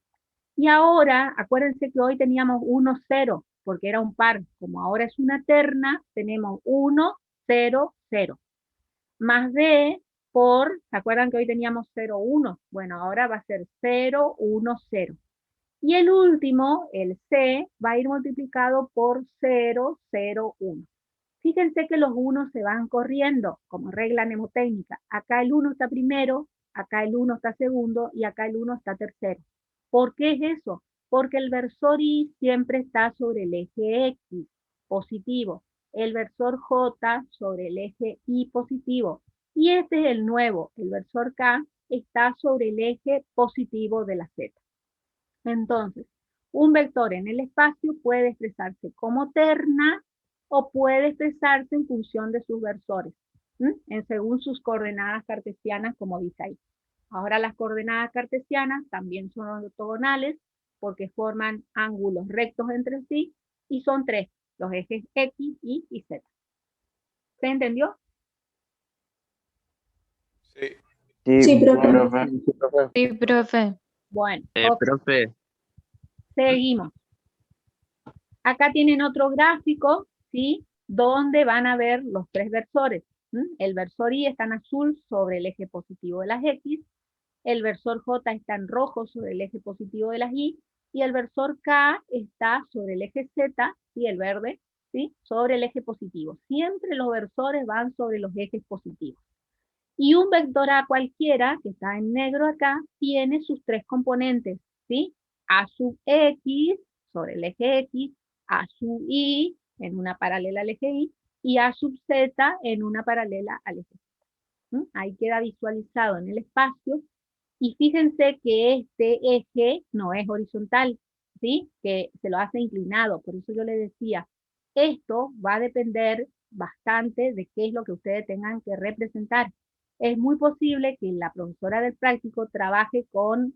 y ahora, acuérdense que hoy teníamos 1, 0, porque era un par. Como ahora es una terna, tenemos 1, 0, 0. Más D por, ¿se acuerdan que hoy teníamos 0, 1? Bueno, ahora va a ser 0, 1, 0. Y el último, el C, va a ir multiplicado por 0, 0, 1. Fíjense que los 1 se van corriendo, como regla mnemotécnica. Acá el 1 está primero, acá el 1 está segundo, y acá el 1 está tercero. ¿Por qué es eso? Porque el versor Y siempre está sobre el eje X, positivo. El versor J sobre el eje Y positivo. Y este es el nuevo, el versor K está sobre el eje positivo de la Z. Entonces, un vector en el espacio puede expresarse como terna o puede expresarse en función de sus versores, según sus coordenadas cartesianas, como dice ahí. Ahora las coordenadas cartesianas también son ortogonales porque forman ángulos rectos entre sí y son 3, los ejes X, Y y Z. ¿Se entendió?
Sí.
Sí, profe.
profe.
Sí, profe.
Bueno, ok,
Profe,
seguimos. Acá tienen otro gráfico, ¿sí? Donde van a ver los 3 versores. El versor Y está en azul sobre el eje positivo de las X, el versor J está en rojo sobre el eje positivo de las Y, y el versor K está sobre el eje Z, ¿sí? El verde, ¿sí? ¿sí? Sobre el eje positivo. Siempre los versores van sobre los ejes positivos. Y un vector A cualquiera, que está en negro acá, tiene sus tres componentes, ¿sí? A sub X sobre el eje X, A sub Y en una paralela al eje Y, y A sub Z en una paralela al eje Z. Ahí queda visualizado en el espacio. Y fíjense que este eje no es horizontal, ¿sí? Que se lo hace inclinado. Por eso yo les decía, esto va a depender bastante de qué es lo que ustedes tengan que representar. Es muy posible que la profesora del práctico trabaje con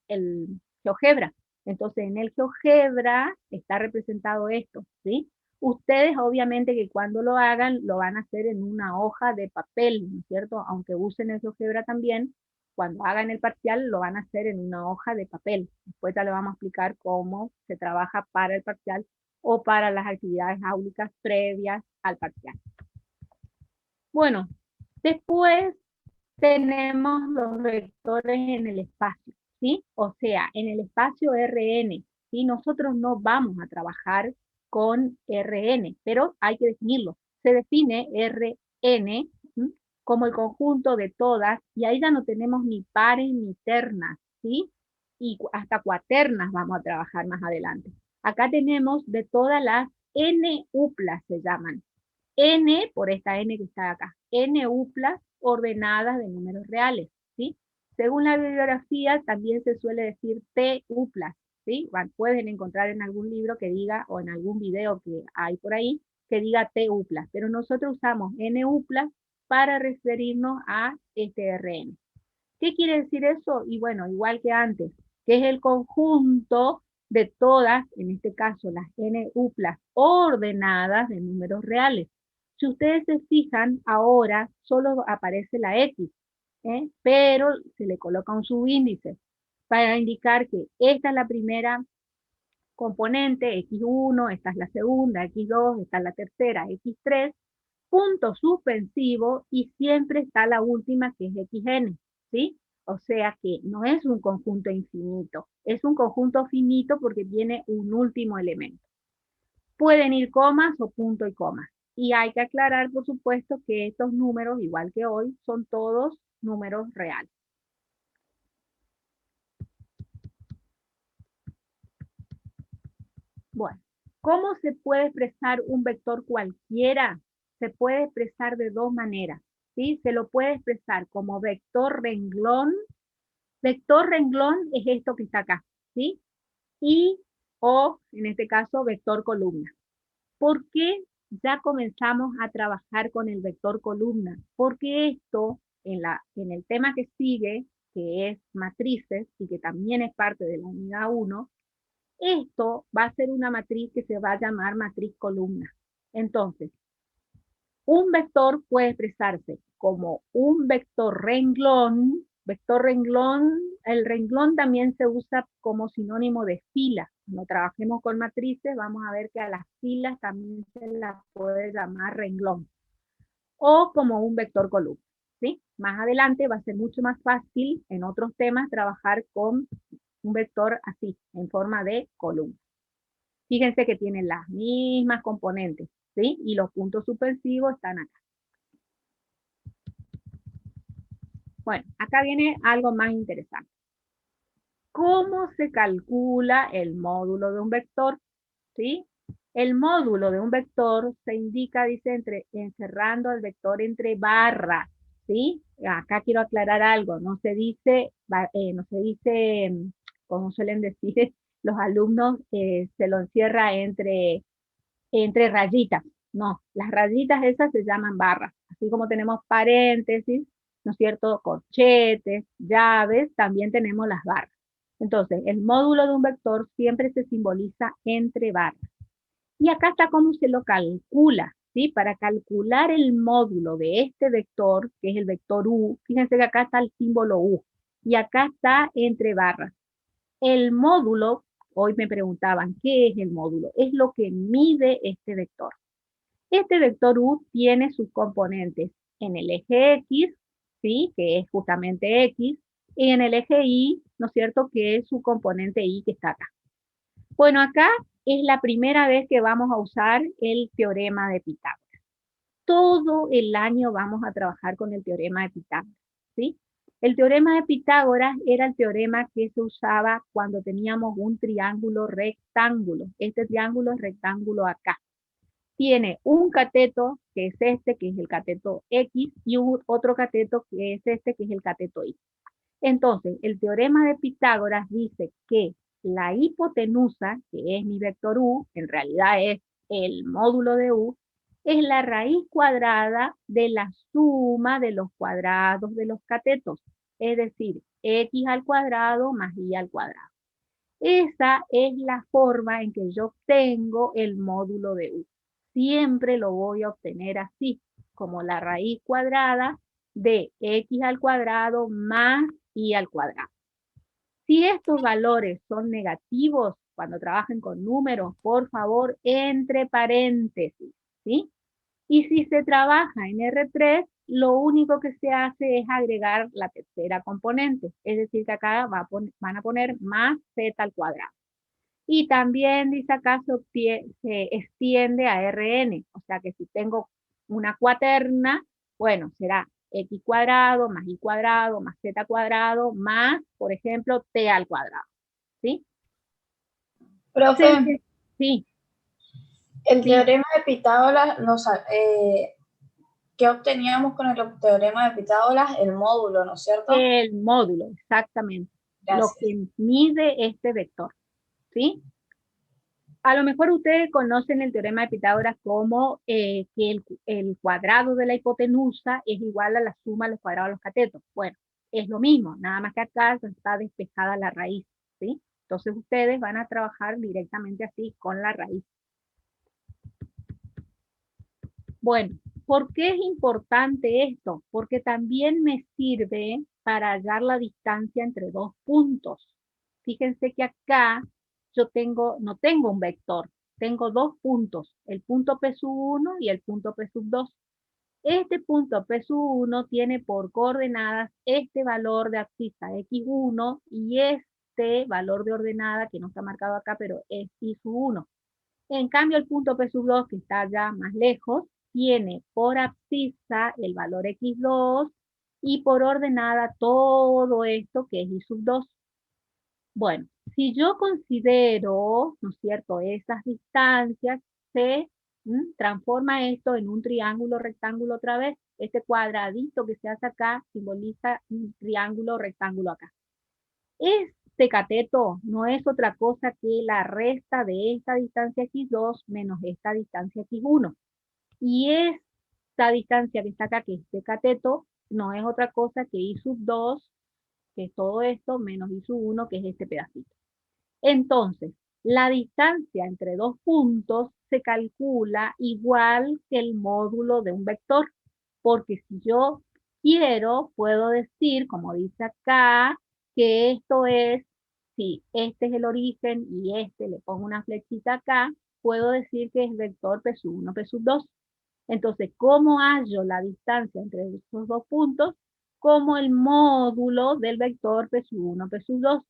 el GeoGebra. Entonces, en el GeoGebra está representado esto, ¿sí? Ustedes, obviamente, que cuando lo hagan, lo van a hacer en una hoja de papel, ¿no es cierto? Aunque usen el GeoGebra también, cuando hagan el parcial, lo van a hacer en una hoja de papel. Después ya le vamos a explicar cómo se trabaja para el parcial o para las actividades áulicas previas al parcial. Bueno, después tenemos los vectores en el espacio, ¿sí? O sea, en el espacio Rn, ¿sí? Nosotros no vamos a trabajar con Rn, pero hay que definirlo. Se define Rn, ¿sí? Como el conjunto de todas, y ahí ya no tenemos ni pares ni ternas, ¿sí? Y hasta cuaternas vamos a trabajar más adelante. Acá tenemos de todas las n-uplas se llaman. N por esta N que está acá. N-uplas ordenadas de números reales, ¿sí? Según la bibliografía, también se suele decir T-uplas, ¿sí? Pueden encontrar en algún libro que diga, o en algún video que hay por ahí, que diga T-uplas, pero nosotros usamos N-uplas para referirnos a este Rn. ¿Qué quiere decir eso? Y bueno, igual que antes, que es el conjunto de todas, en este caso las N-uplas ordenadas de números reales. Si ustedes se fijan, ahora solo aparece la X, pero se le coloca un subíndice para indicar que esta es la primera componente, X1, esta es la segunda, X2, esta es la tercera, X3, punto suspensivo y siempre está la última que es XN, ¿sí? O sea que no es un conjunto infinito, es un conjunto finito porque tiene un último elemento. Pueden ir comas o punto y coma. Y hay que aclarar, por supuesto, que estos números, igual que hoy, son todos números reales. Bueno, ¿cómo se puede expresar un vector cualquiera? Se puede expresar de dos maneras, ¿sí? Se lo puede expresar como vector renglón. Vector renglón es esto que está acá, ¿sí? Y, o, en este caso, vector columna. ¿Por qué ya comenzamos a trabajar con el vector columna? Porque esto, en el tema que sigue, que es matrices, y que también es parte de la unidad 1, esto va a ser una matriz que se va a llamar matriz columna. Entonces, un vector puede expresarse como un vector renglón. Vector renglón, el renglón también se usa como sinónimo de fila. Cuando trabajemos con matrices, vamos a ver que a las filas también se las puede llamar renglón. O como un vector columna, ¿sí? Más adelante va a ser mucho más fácil en otros temas trabajar con un vector así, en forma de columna. Fíjense que tienen las mismas componentes, ¿sí? Y los puntos suspensivos están acá. Bueno, acá viene algo más interesante. ¿Cómo se calcula el módulo de un vector? ¿Sí? El módulo de un vector se indica, dice, encerrando el vector entre barras, ¿sí? Acá quiero aclarar algo, no se dice, como suelen decir los alumnos, se lo encierra entre rayitas. No, las rayitas esas se llaman barras, así como tenemos paréntesis, ¿no es cierto? Corchetes, llaves, también tenemos las barras. Entonces, el módulo de un vector siempre se simboliza entre barras. Y acá está cómo se lo calcula, ¿sí? Para calcular el módulo de este vector, que es el vector U, fíjense que acá está el símbolo U, y acá está entre barras. El módulo, hoy me preguntaban, ¿qué es el módulo? Es lo que mide este vector. Este vector U tiene sus componentes en el eje X, ¿sí? Que es justamente X, y en el eje Y, ¿no es cierto? Que es su componente Y que está acá. Bueno, acá es la primera vez que vamos a usar el teorema de Pitágoras. Todo el año vamos a trabajar con el teorema de Pitágoras, ¿sí? El teorema de Pitágoras era el teorema que se usaba cuando teníamos un triángulo rectángulo. Este triángulo es rectángulo acá. Tiene un cateto, que es este, que es el cateto X, y otro cateto, que es este, que es el cateto Y. Entonces, el teorema de Pitágoras dice que la hipotenusa, que es mi vector U, en realidad es el módulo de U, es la raíz cuadrada de la suma de los cuadrados de los catetos, es decir, X al cuadrado más Y al cuadrado. Esa es la forma en que yo obtengo el módulo de U. Siempre lo voy a obtener así, como la raíz cuadrada de X al cuadrado más Y al cuadrado. Si estos valores son negativos, cuando trabajen con números, por favor, entre paréntesis, ¿sí? Y si se trabaja en R3, lo único que se hace es agregar la tercera componente, es decir, que acá van a poner más Z al cuadrado. Y también dice acá se extiende a Rn, o sea que si tengo una cuaterna, bueno, será x cuadrado más y cuadrado más z cuadrado más, por ejemplo, t al cuadrado. ¿Sí?
Profe,
Sí.
el
Sí.
teorema de Pitágoras, ¿qué obteníamos con el teorema de Pitágoras? El módulo, ¿no es cierto?
El módulo, exactamente.
Gracias.
Lo que mide este vector. ¿Sí? A lo mejor ustedes conocen el teorema de Pitágoras como que el cuadrado de la hipotenusa es igual a la suma de los cuadrados de los catetos. Bueno, es lo mismo, nada más que acá está despejada la raíz, ¿sí? Entonces ustedes van a trabajar directamente así con la raíz. Bueno, ¿por qué es importante esto? Porque también me sirve para hallar la distancia entre dos puntos. Fíjense que acá yo no tengo un vector, tengo dos puntos, el punto P1 y el punto P2. Este punto P1 tiene por coordenadas este valor de abscisa X1 y este valor de ordenada que no está marcado acá, pero es Y1. En cambio, el punto P2, que está ya más lejos, tiene por abscisa el valor X2 y por ordenada todo esto que es Y2. Bueno, si yo considero, ¿no es cierto?, esas distancias, se transforma esto en un triángulo rectángulo otra vez. Este cuadradito que se hace acá simboliza un triángulo rectángulo acá. Este cateto no es otra cosa que la resta de esta distancia x2 menos esta distancia x1. Y esta distancia que está acá, que es este cateto, no es otra cosa que y2, que es todo esto, menos y1, que es este pedacito. Entonces, la distancia entre dos puntos se calcula igual que el módulo de un vector, porque si yo quiero, puedo decir, como dice acá, que esto es, si este es el origen y este le pongo una flechita acá, puedo decir que es vector P1, P2. Entonces, ¿cómo hallo la distancia entre esos dos puntos? Como el módulo del vector P1, P2.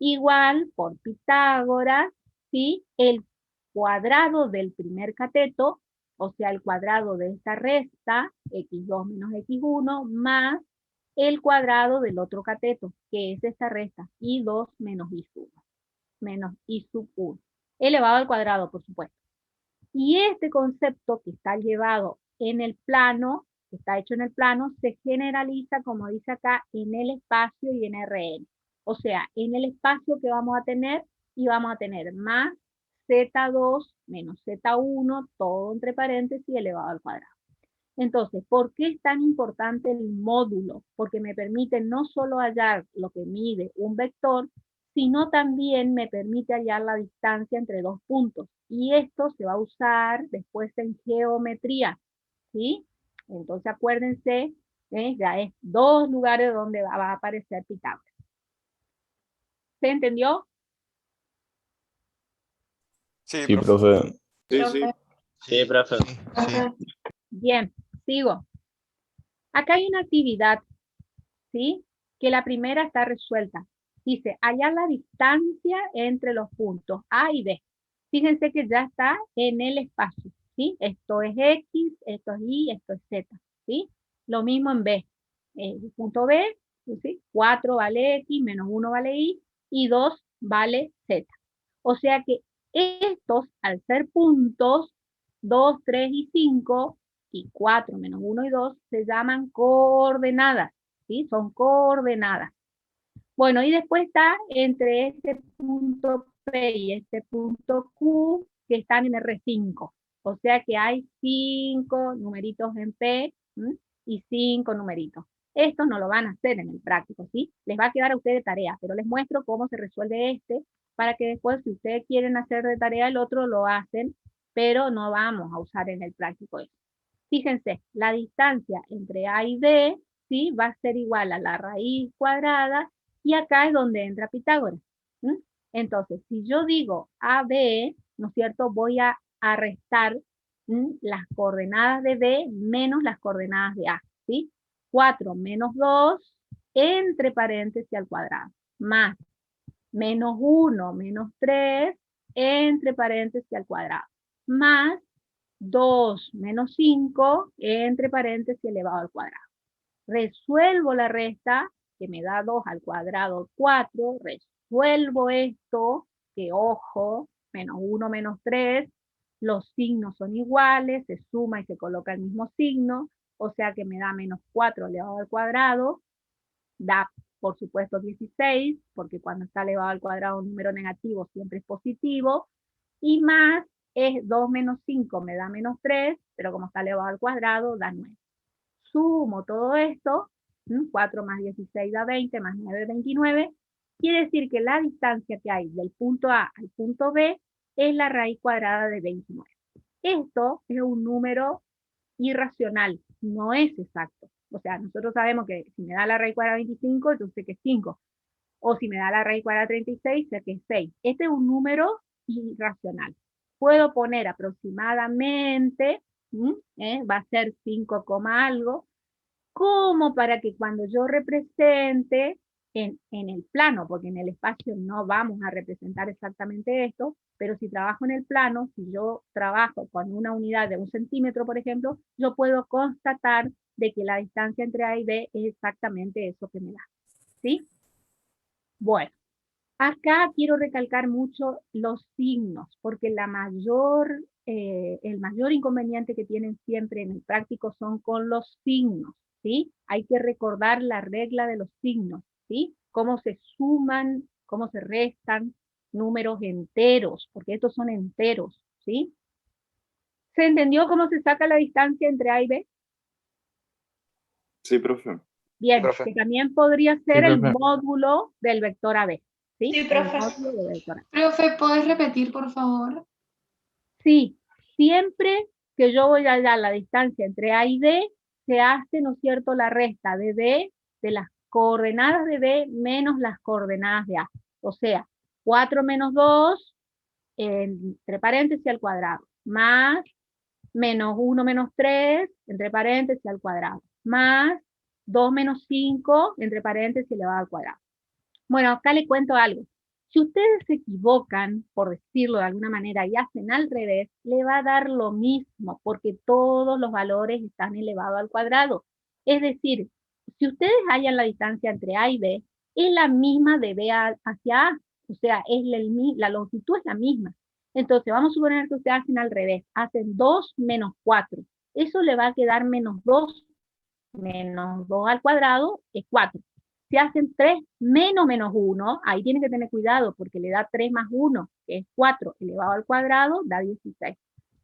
Igual, por Pitágoras, ¿sí? El cuadrado del primer cateto, o sea, el cuadrado de esta resta, x2 menos x1, más el cuadrado del otro cateto, que es esta resta, y2 menos y1, menos y1, elevado al cuadrado, por supuesto. Y este concepto que está llevado en el plano, que está hecho en el plano, se generaliza, como dice acá, en el espacio y en Rn. O sea, en el espacio que vamos a tener, y vamos a tener más z2 menos z1, todo entre paréntesis, elevado al cuadrado. Entonces, ¿por qué es tan importante el módulo? Porque me permite no solo hallar lo que mide un vector, sino también me permite hallar la distancia entre dos puntos. Y esto se va a usar después en geometría, ¿sí? Entonces acuérdense, ya es dos lugares donde va a aparecer Pitágoras. ¿Se entendió?
Sí, profe.
Sí, sí. Sí, profe.
Bien, sigo. Acá hay una actividad, ¿sí? Que la primera está resuelta. Dice, hallar la distancia entre los puntos A y B. Fíjense que ya está en el espacio, ¿sí? Esto es X, esto es Y, esto es Z, ¿sí? Lo mismo en B. Punto B, ¿sí? 4 vale X, menos 1 vale Y, y 2 vale Z. O sea que estos, al ser puntos, 2, 3 y 5, y 4 menos 1 y 2, se llaman coordenadas, ¿sí? Son coordenadas. Bueno, y después está entre este punto P y este punto Q, que están en R5. O sea que hay 5 numeritos en P, ¿m? Y 5 numeritos. Estos no lo van a hacer en el práctico, ¿sí? Les va a quedar a ustedes de tarea, pero les muestro cómo se resuelve este, para que después, si ustedes quieren hacer de tarea el otro, lo hacen, pero no vamos a usar en el práctico eso. Fíjense, la distancia entre A y B, ¿sí? Va a ser igual a la raíz cuadrada, y acá es donde entra Pitágoras. ¿Mm? Entonces, si yo digo AB, ¿no es cierto? Voy a restar las coordenadas de B menos las coordenadas de A, ¿sí? 4 menos 2, entre paréntesis al cuadrado, más menos 1 menos 3, entre paréntesis al cuadrado, más 2 menos 5, entre paréntesis elevado al cuadrado. Resuelvo la resta, que me da 2 al cuadrado, 4. Resuelvo esto, que ojo, menos 1 menos 3. Los signos son iguales, se suma y se coloca el mismo signo. O sea que me da menos 4 elevado al cuadrado. Da, por supuesto, 16, porque cuando está elevado al cuadrado un número negativo siempre es positivo. Y más es 2 menos 5 me da menos 3, pero como está elevado al cuadrado da 9. Sumo todo esto, 4 más 16 da 20, más 9, 29. Quiere decir que la distancia que hay del punto A al punto B es la raíz cuadrada de 29. Esto es un número irracional, no es exacto. O sea, nosotros sabemos que si me da la raíz cuadrada de 25, yo sé que es 5. O si me da la raíz cuadrada de 36, sé que es 6. Este es un número irracional. Puedo poner aproximadamente, va a ser 5, algo, como para que cuando yo represente en el plano, porque en el espacio no vamos a representar exactamente esto, pero si trabajo en el plano, si yo trabajo con una unidad de 1 centímetro, por ejemplo, yo puedo constatar de que la distancia entre A y B es exactamente eso que me da. ¿Sí? Bueno, acá quiero recalcar mucho los signos, porque el mayor inconveniente que tienen siempre en el práctico son con los signos, ¿sí? Hay que recordar la regla de los signos, ¿sí? Cómo se suman, cómo se restan números enteros, porque estos son enteros, ¿sí? ¿Se entendió cómo se saca la distancia entre A y B?
Sí, profe.
Bien,
Sí, profe.
que también podría ser el
profe.
módulo del vector AB, ¿sí?
Sí,
El
profe.
módulo del vector AB.
Profe, ¿puedes repetir, por favor?
Sí, siempre que yo voy a hallar la distancia entre A y B, se hace, ¿no es cierto?, la resta de B, de las coordenadas de B menos las coordenadas de A. O sea, 4 menos 2, entre paréntesis al cuadrado, más menos 1 menos 3, entre paréntesis al cuadrado, más 2 menos 5, entre paréntesis elevado al cuadrado. Bueno, acá les cuento algo. Si ustedes se equivocan, por decirlo de alguna manera, y hacen al revés, le va a dar lo mismo, porque todos los valores están elevados al cuadrado. Es decir, si ustedes hallan la distancia entre A y B, es la misma de B hacia A. O sea, la longitud es la misma. Entonces, vamos a suponer que ustedes hacen al revés. Hacen 2 menos 4. Eso le va a quedar menos 2. Menos 2 al cuadrado es 4. Si hacen 3 menos 1, ahí tienen que tener cuidado porque le da 3 más 1, que es 4 elevado al cuadrado, da 16.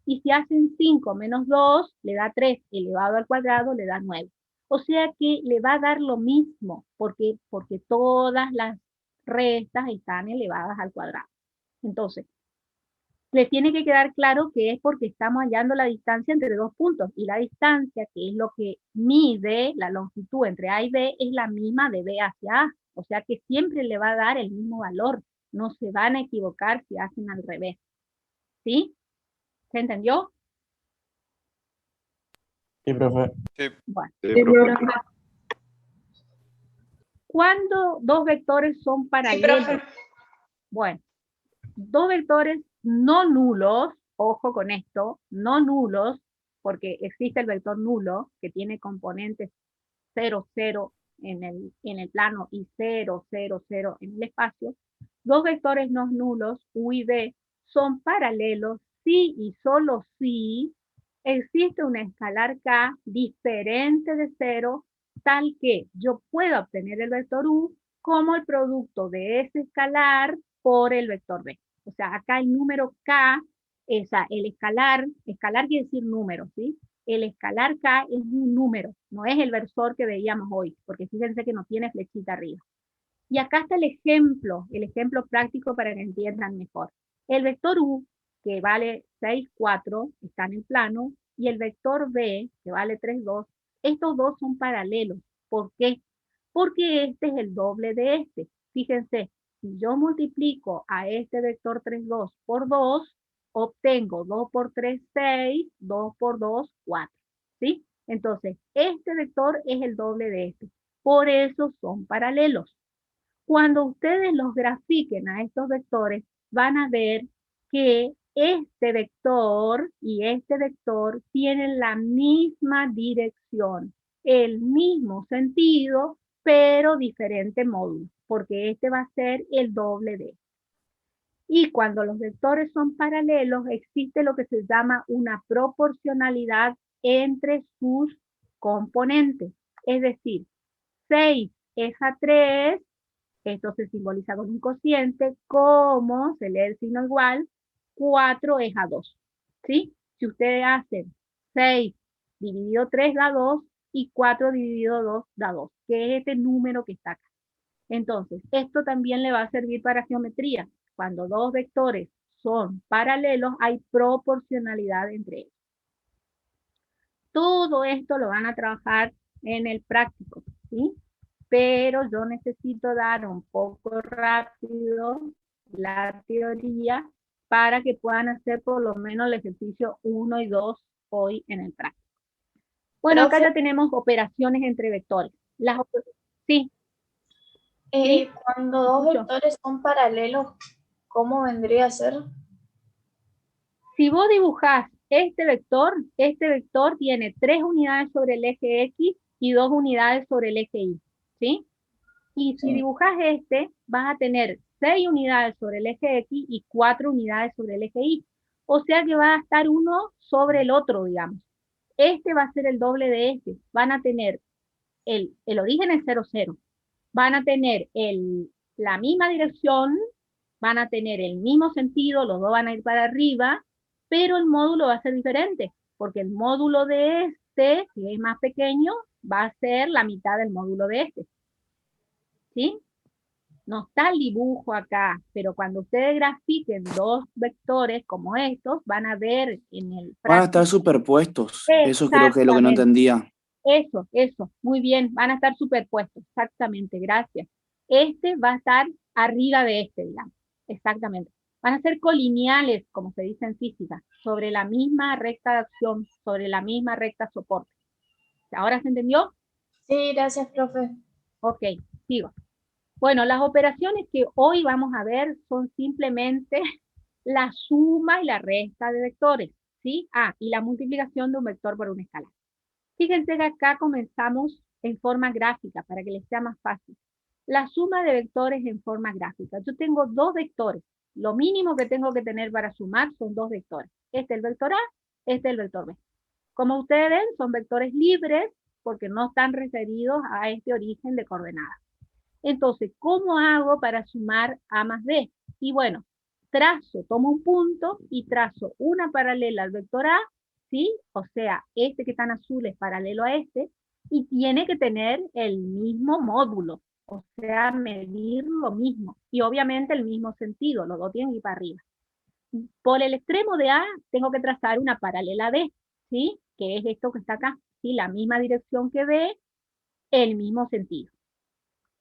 Y si hacen 5 menos 2, le da 3 elevado al cuadrado, le da 9. O sea que le va a dar lo mismo porque todas las restas están elevadas al cuadrado. Entonces, les tiene que quedar claro que es porque estamos hallando la distancia entre dos puntos, y la distancia, que es lo que mide la longitud entre A y B, es la misma de B hacia A, o sea que siempre le va a dar el mismo valor, no se van a equivocar si hacen al revés. ¿Sí? ¿Se entendió?
Sí, profe.
Sí.
Bueno.
Sí, profe.
¿Cuándo dos vectores son paralelos? Bueno, dos vectores no nulos, ojo con esto, no nulos, porque existe el vector nulo que tiene componentes 0, 0 en el plano y 0, 0, 0 en el espacio. Dos vectores no nulos, U y V, son paralelos si y solo si existe una escalar K diferente de 0, tal que yo pueda obtener el vector U como el producto de ese escalar por el vector B. O sea, acá el número K, o sea, el escalar quiere decir número, ¿sí? El escalar K es un número, no es el versor que veíamos hoy, porque fíjense que no tiene flechita arriba. Y acá está el ejemplo práctico para que entiendan mejor. El vector U, que vale 6, 4, está en el plano, y el vector B, que vale 3, 2, estos dos son paralelos. ¿Por qué? Porque este es el doble de este. Fíjense, si yo multiplico a este vector 3, 2 por 2, obtengo 2 por 3, 6, 2 por 2, 4. ¿Sí? Entonces, este vector es el doble de este. Por eso son paralelos. Cuando ustedes los grafiquen a estos vectores, van a ver que este vector y este vector tienen la misma dirección, el mismo sentido, pero diferente módulo, porque este va a ser el doble de este. Y cuando los vectores son paralelos, existe lo que se llama una proporcionalidad entre sus componentes. Es decir, 6 es a 3, esto se simboliza con un cociente, como se lee el signo igual, 4 es a 2. ¿Sí? Si ustedes hacen 6 dividido 3 da 2 y 4 dividido 2 da 2, que es este número que está acá. Entonces, esto también le va a servir para geometría. Cuando dos vectores son paralelos, hay proporcionalidad entre ellos. Todo esto lo van a trabajar en el práctico, ¿sí? Pero yo necesito dar un poco rápido la teoría para que puedan hacer por lo menos el ejercicio 1 y 2 hoy en el práctico. Bueno, acá ya tenemos operaciones entre vectores. Sí. ¿Sí?
Cuando dos vectores son paralelos, ¿cómo vendría a ser?
Si vos dibujás este vector tiene 3 unidades sobre el eje X y 2 unidades sobre el eje Y, ¿sí? Y si dibujas vas a tener 6 unidades sobre el eje X y 4 unidades sobre el eje Y. O sea que va a estar uno sobre el otro, digamos. Este va a ser el doble de este. Van a tener, el origen es 0, 0. Van a tener la misma dirección, van a tener el mismo sentido, los dos van a ir para arriba, pero el módulo va a ser diferente, porque el módulo de este, que es más pequeño, va a ser la mitad del módulo de este. ¿Sí? No está el dibujo acá, pero cuando ustedes grafiquen dos vectores como estos, van a ver en el práctico.
Van a estar superpuestos. Eso creo que es lo que no entendía.
Eso, muy bien, van a estar superpuestos, exactamente, gracias. Este va a estar arriba de este, digamos, exactamente. Van a ser colineales, como se dice en física, sobre la misma recta de acción, sobre la misma recta soporte. ¿Ahora se entendió?
Sí, gracias, profe.
Ok, sigo. Bueno, las operaciones que hoy vamos a ver son simplemente la suma y la resta de vectores, ¿sí? Y la multiplicación de un vector por un escalar. Fíjense que acá comenzamos en forma gráfica para que les sea más fácil. La suma de vectores en forma gráfica. Yo tengo dos vectores. Lo mínimo que tengo que tener para sumar son dos vectores. Este es el vector A, este es el vector B. Como ustedes ven, son vectores libres porque no están referidos a este origen de coordenadas. Entonces, ¿cómo hago para sumar A más B? Y bueno, tomo un punto y trazo una paralela al vector A, ¿sí? O sea, este que está en azul es paralelo a este, y tiene que tener el mismo módulo, o sea, medir lo mismo, y obviamente el mismo sentido, los dos tienen que ir para arriba. Por el extremo de A tengo que trazar una paralela a B, ¿sí? Que es esto que está acá, ¿sí? La misma dirección que B, el mismo sentido.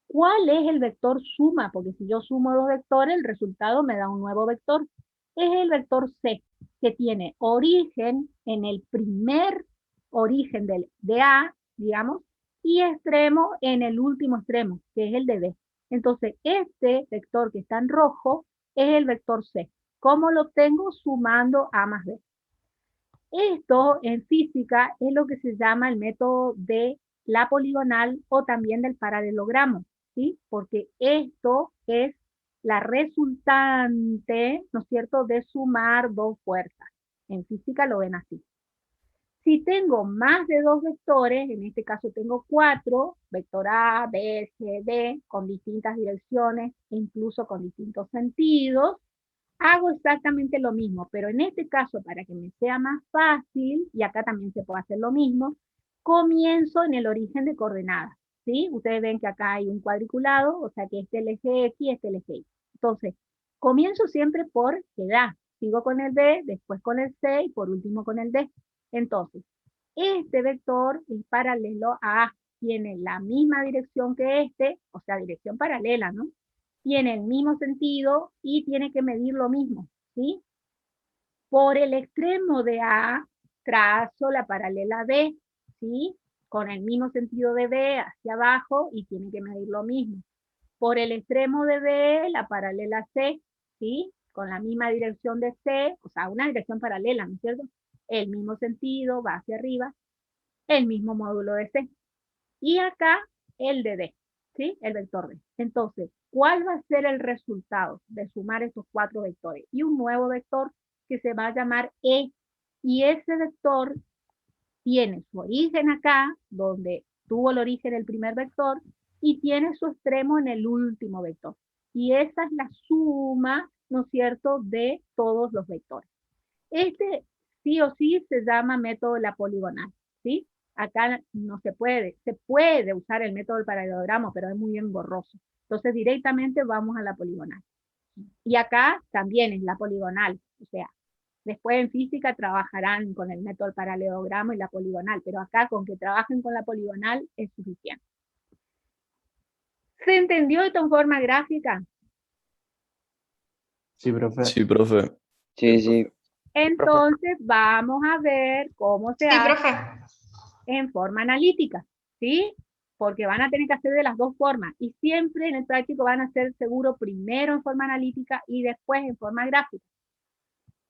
¿Cuál es el vector suma? Porque si yo sumo dos vectores, el resultado me da un nuevo vector. Es el vector C, que tiene origen en el primer origen de A, digamos, y extremo en el último extremo, que es el de B. Entonces, este vector que está en rojo es el vector C. ¿Cómo lo obtengo? Sumando A más B. Esto en física es lo que se llama el método de la poligonal o también del paralelogramo, ¿sí? Porque esto es la resultante, ¿no es cierto?, de sumar dos fuerzas. En física lo ven así. Si tengo más de dos vectores, en este caso tengo 4, vector A, B, C, D, con distintas direcciones e incluso con distintos sentidos, hago exactamente lo mismo, pero en este caso, para que me sea más fácil, y acá también se puede hacer lo mismo, comienzo en el origen de coordenadas, ¿sí? Ustedes ven que acá hay un cuadriculado, o sea que este es el eje X, este es el eje Y. Entonces, comienzo siempre por el A, sigo con el B, después con el C y por último con el D. Entonces, este vector es paralelo a A, tiene la misma dirección que este, o sea, dirección paralela, ¿no? Tiene el mismo sentido y tiene que medir lo mismo, ¿sí? Por el extremo de A, trazo la paralela B, ¿sí? Con el mismo sentido de B hacia abajo y tiene que medir lo mismo. Por el extremo de B, la paralela C, ¿sí? Con la misma dirección de C, o sea, una dirección paralela, ¿no es cierto? El mismo sentido, va hacia arriba, el mismo módulo de C. Y acá el de D, ¿sí? El vector D. Entonces, ¿cuál va a ser el resultado de sumar estos 4 vectores? Y un nuevo vector que se va a llamar E. Y ese vector tiene su origen acá, donde tuvo el origen el primer vector, y tiene su extremo en el último vector. Y esa es la suma, ¿no es cierto?, de todos los vectores. Este sí o sí se llama método de la poligonal, ¿sí? Acá no se puede usar el método del paralelogramo, pero es muy engorroso. Entonces directamente vamos a la poligonal. Y acá también es la poligonal, o sea, después en física trabajarán con el método del paralelogramo y la poligonal, pero acá con que trabajen con la poligonal es suficiente. ¿Se entendió esto en forma gráfica?
Sí, profe.
Sí, profe.
Sí, sí.
Entonces vamos a ver cómo se hace en forma analítica, ¿sí? Porque van a tener que hacer de las dos formas y siempre en el práctico van a hacer seguro primero en forma analítica y después en forma gráfica.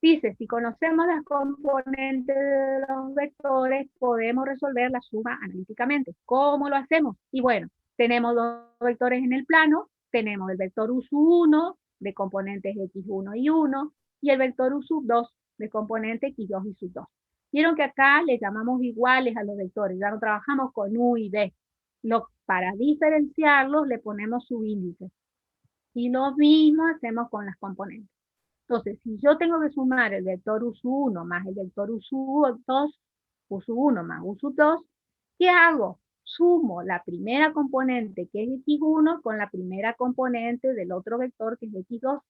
Dice, si conocemos las componentes de los vectores, podemos resolver la suma analíticamente. ¿Cómo lo hacemos? Y bueno, tenemos dos vectores en el plano, tenemos el vector U sub 1 de componentes X1 y 1 y el vector U sub 2 de componentes X2 y sub 2. Vieron que acá les llamamos iguales a los vectores, ya no trabajamos con U y B. Para diferenciarlos le ponemos subíndices. Y lo mismo hacemos con las componentes. Entonces, si yo tengo que sumar el vector U sub 1 más el vector U sub 2, U sub 1 más U sub 2, ¿qué hago? Sumo la primera componente que es X1 con la primera componente del otro vector que es X2.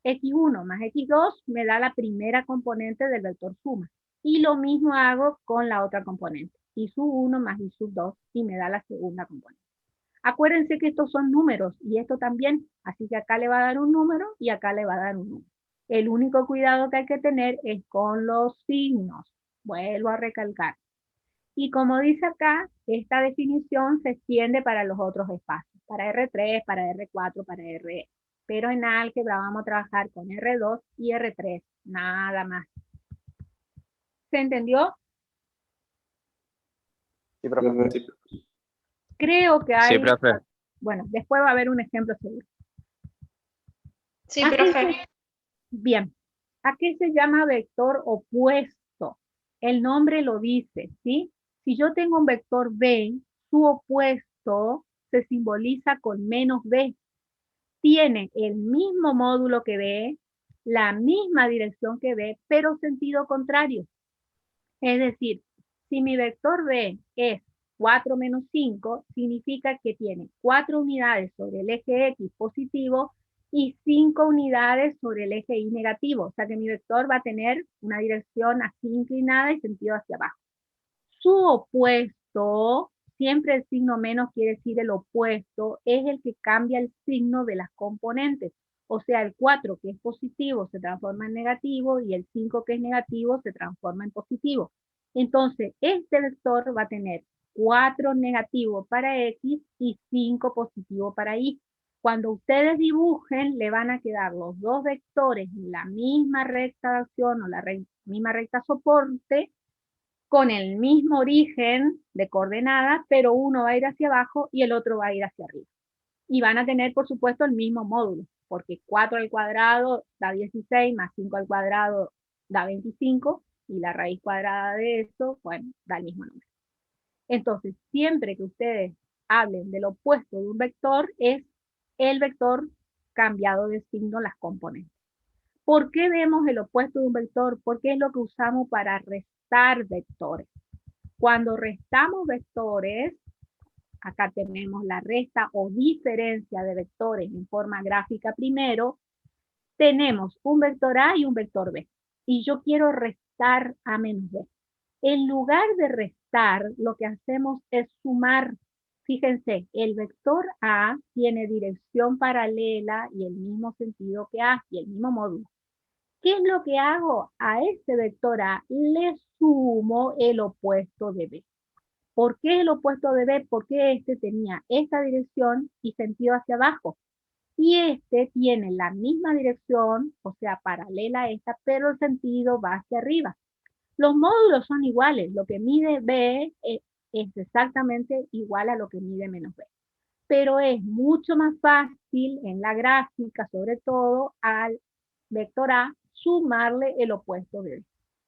X1 más X2 me da la primera componente del vector suma. Y lo mismo hago con la otra componente. Y sub 1 más Y sub 2 y me da la segunda componente. Acuérdense que estos son números y esto también, así que acá le va a dar un número y acá le va a dar un número. El único cuidado que hay que tener es con los signos. Vuelvo a recalcar. Y como dice acá, esta definición se extiende para los otros espacios, para R3, para R4, para R. Pero en álgebra vamos a trabajar con R2 y R3, nada más. ¿Se entendió?
Sí, profe.
Creo que hay...
Sí, profe.
Bueno, después va a haber un ejemplo seguro.
Sí, profe.
Bien, ¿a qué se llama vector opuesto? El nombre lo dice, ¿sí? Si yo tengo un vector B, su opuesto se simboliza con menos B. Tiene el mismo módulo que B, la misma dirección que B, pero sentido contrario. Es decir, si mi vector B es 4 menos 5, significa que tiene 4 unidades sobre el eje X positivo y 5 unidades sobre el eje Y negativo. O sea que mi vector va a tener una dirección así inclinada y sentido hacia abajo. Su opuesto, siempre el signo menos quiere decir el opuesto, es el que cambia el signo de las componentes. O sea, el 4 que es positivo se transforma en negativo y el 5 que es negativo se transforma en positivo. Entonces, este vector va a tener 4 negativo para X y 5 positivo para Y. Cuando ustedes dibujen, le van a quedar los dos vectores en la misma recta de acción o la misma recta soporte, con el mismo origen de coordenadas, pero uno va a ir hacia abajo y el otro va a ir hacia arriba. Y van a tener, por supuesto, el mismo módulo, porque 4 al cuadrado da 16, más 5 al cuadrado da 25, y la raíz cuadrada de eso, bueno, da el mismo número. Entonces, siempre que ustedes hablen del opuesto de un vector, es el vector cambiado de signo las componentes. ¿Por qué vemos el opuesto de un vector? Porque es lo que usamos para restar vectores. Cuando restamos vectores, acá tenemos la resta o diferencia de vectores en forma gráfica primero, tenemos un vector A y un vector B. Y yo quiero restar A menos B. En lugar de restar, lo que hacemos es sumar. Fíjense, el vector A tiene dirección paralela y el mismo sentido que A y el mismo módulo. ¿Qué es lo que hago? A este vector A le sumo el opuesto de B. ¿Por qué el opuesto de B? Porque este tenía esta dirección y sentido hacia abajo. Y este tiene la misma dirección, o sea, paralela a esta, pero el sentido va hacia arriba. Los módulos son iguales. Lo que mide B es exactamente igual a lo que mide menos B. Pero es mucho más fácil en la gráfica, sobre todo al vector A, sumarle el opuesto de B.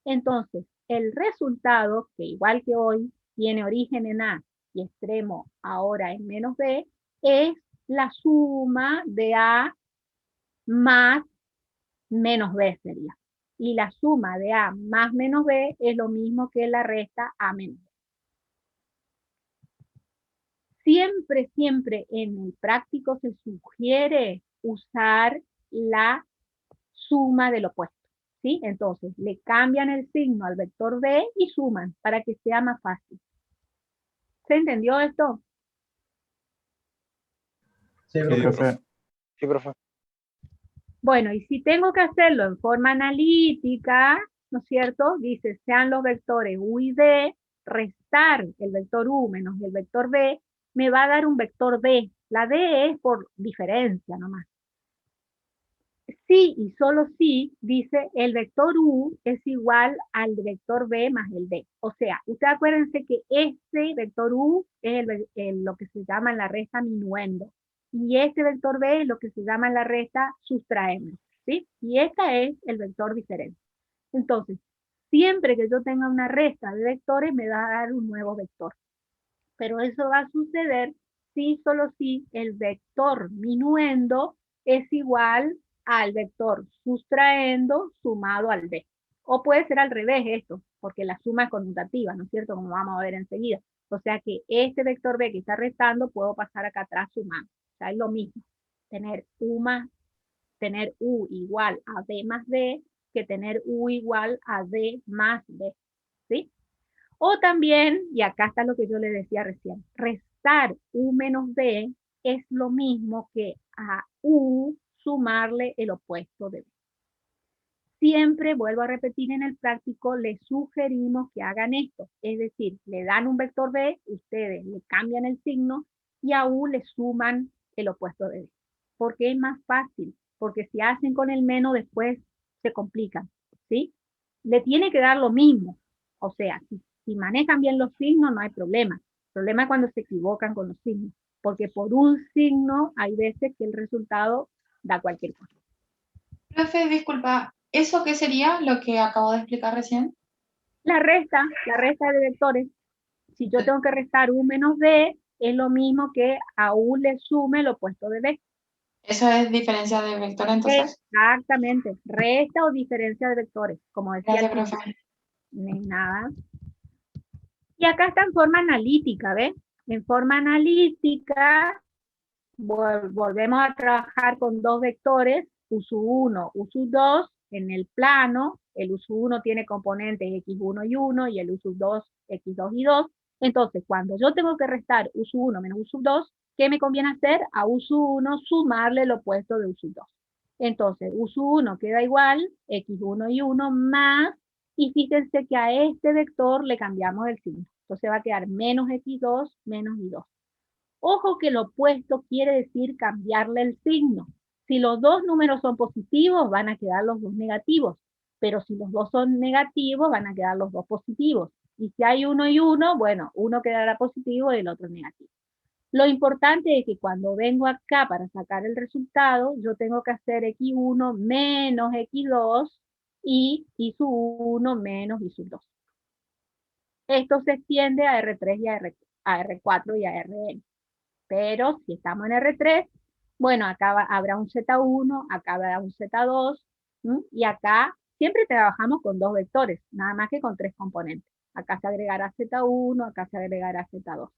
Entonces, el resultado, que igual que hoy tiene origen en A y extremo ahora en menos B, es la suma de A más menos B sería. Y la suma de A más menos B es lo mismo que la resta A menos B. Siempre, siempre en el práctico se sugiere usar la suma del opuesto, ¿sí? Entonces, le cambian el signo al vector B y suman para que sea más fácil. ¿Se entendió esto?
Sí, profe.
Sí, profe.
Bueno, y si tengo que hacerlo en forma analítica, ¿no es cierto? Dice, sean los vectores U y B, restar el vector U menos el vector B, me va a dar un vector D. La D es por diferencia nomás. Sí y solo si, dice, el vector U es igual al vector B más el D. O sea, ustedes acuérdense que este vector U es lo que se llama en la resta minuendo. Y este vector B es lo que se llama en la resta sustraendo, ¿sí? Y este es el vector diferencia. Entonces, siempre que yo tenga una resta de vectores, me va a dar un nuevo vector. Pero eso va a suceder si solo si el vector minuendo es igual al vector sustraendo sumado al B. O puede ser al revés esto, porque la suma es conmutativa, ¿no es cierto? Como vamos a ver enseguida. O sea que este vector B que está restando, puedo pasar acá atrás sumando. O sea, es lo mismo. Tener U igual a B más D que tener U igual a D más D. ¿Sí? O también, y acá está lo que yo le decía recién, restar U menos D es lo mismo que a U sumarle el opuesto de B. Siempre, vuelvo a repetir en el práctico, les sugerimos que hagan esto. Es decir, le dan un vector B, ustedes le cambian el signo y a U le suman el opuesto de B. ¿Por qué es más fácil? Porque si hacen con el menos, después se complican, ¿sí? Le tiene que dar lo mismo. O sea, si manejan bien los signos, no hay problema. El problema es cuando se equivocan con los signos. Porque por un signo hay veces que el resultado da cualquier cosa.
Profe, disculpa, ¿eso qué sería lo que acabo de explicar recién?
La resta de vectores. Si yo tengo que restar U menos D, es lo mismo que a U le sume el opuesto de B.
¿Eso es diferencia de vector entonces?
Exactamente. Resta o diferencia de vectores. Como decía.
Gracias, profe.
Ni nada. Y acá está en forma analítica, ¿ves? En forma analítica, volvemos a trabajar con dos vectores, U1, U2, en el plano. El U1 tiene componentes X1 y 1 y el U2, X2 y 2. Entonces, cuando yo tengo que restar U1 menos U2, ¿qué me conviene hacer? A U1 sumarle el opuesto de U2. Entonces, U1 queda igual, X1 y 1 más, y fíjense que a este vector le cambiamos el signo. Entonces va a quedar menos X2 menos Y2. Ojo que el opuesto quiere decir cambiarle el signo. Si los dos números son positivos, van a quedar los dos negativos. Pero si los dos son negativos, van a quedar los dos positivos. Y si hay uno y uno, bueno, uno quedará positivo y el otro negativo. Lo importante es que cuando vengo acá para sacar el resultado, yo tengo que hacer x1 menos x2 y i sub 1 menos i sub 2. Esto se extiende a R3 y a R4 y a Rn. Pero si estamos en R3, bueno, acá habrá un Z1, acá habrá un Z2, y acá siempre trabajamos con dos vectores, nada más que con tres componentes. Acá se agregará Z1, acá se agregará Z2.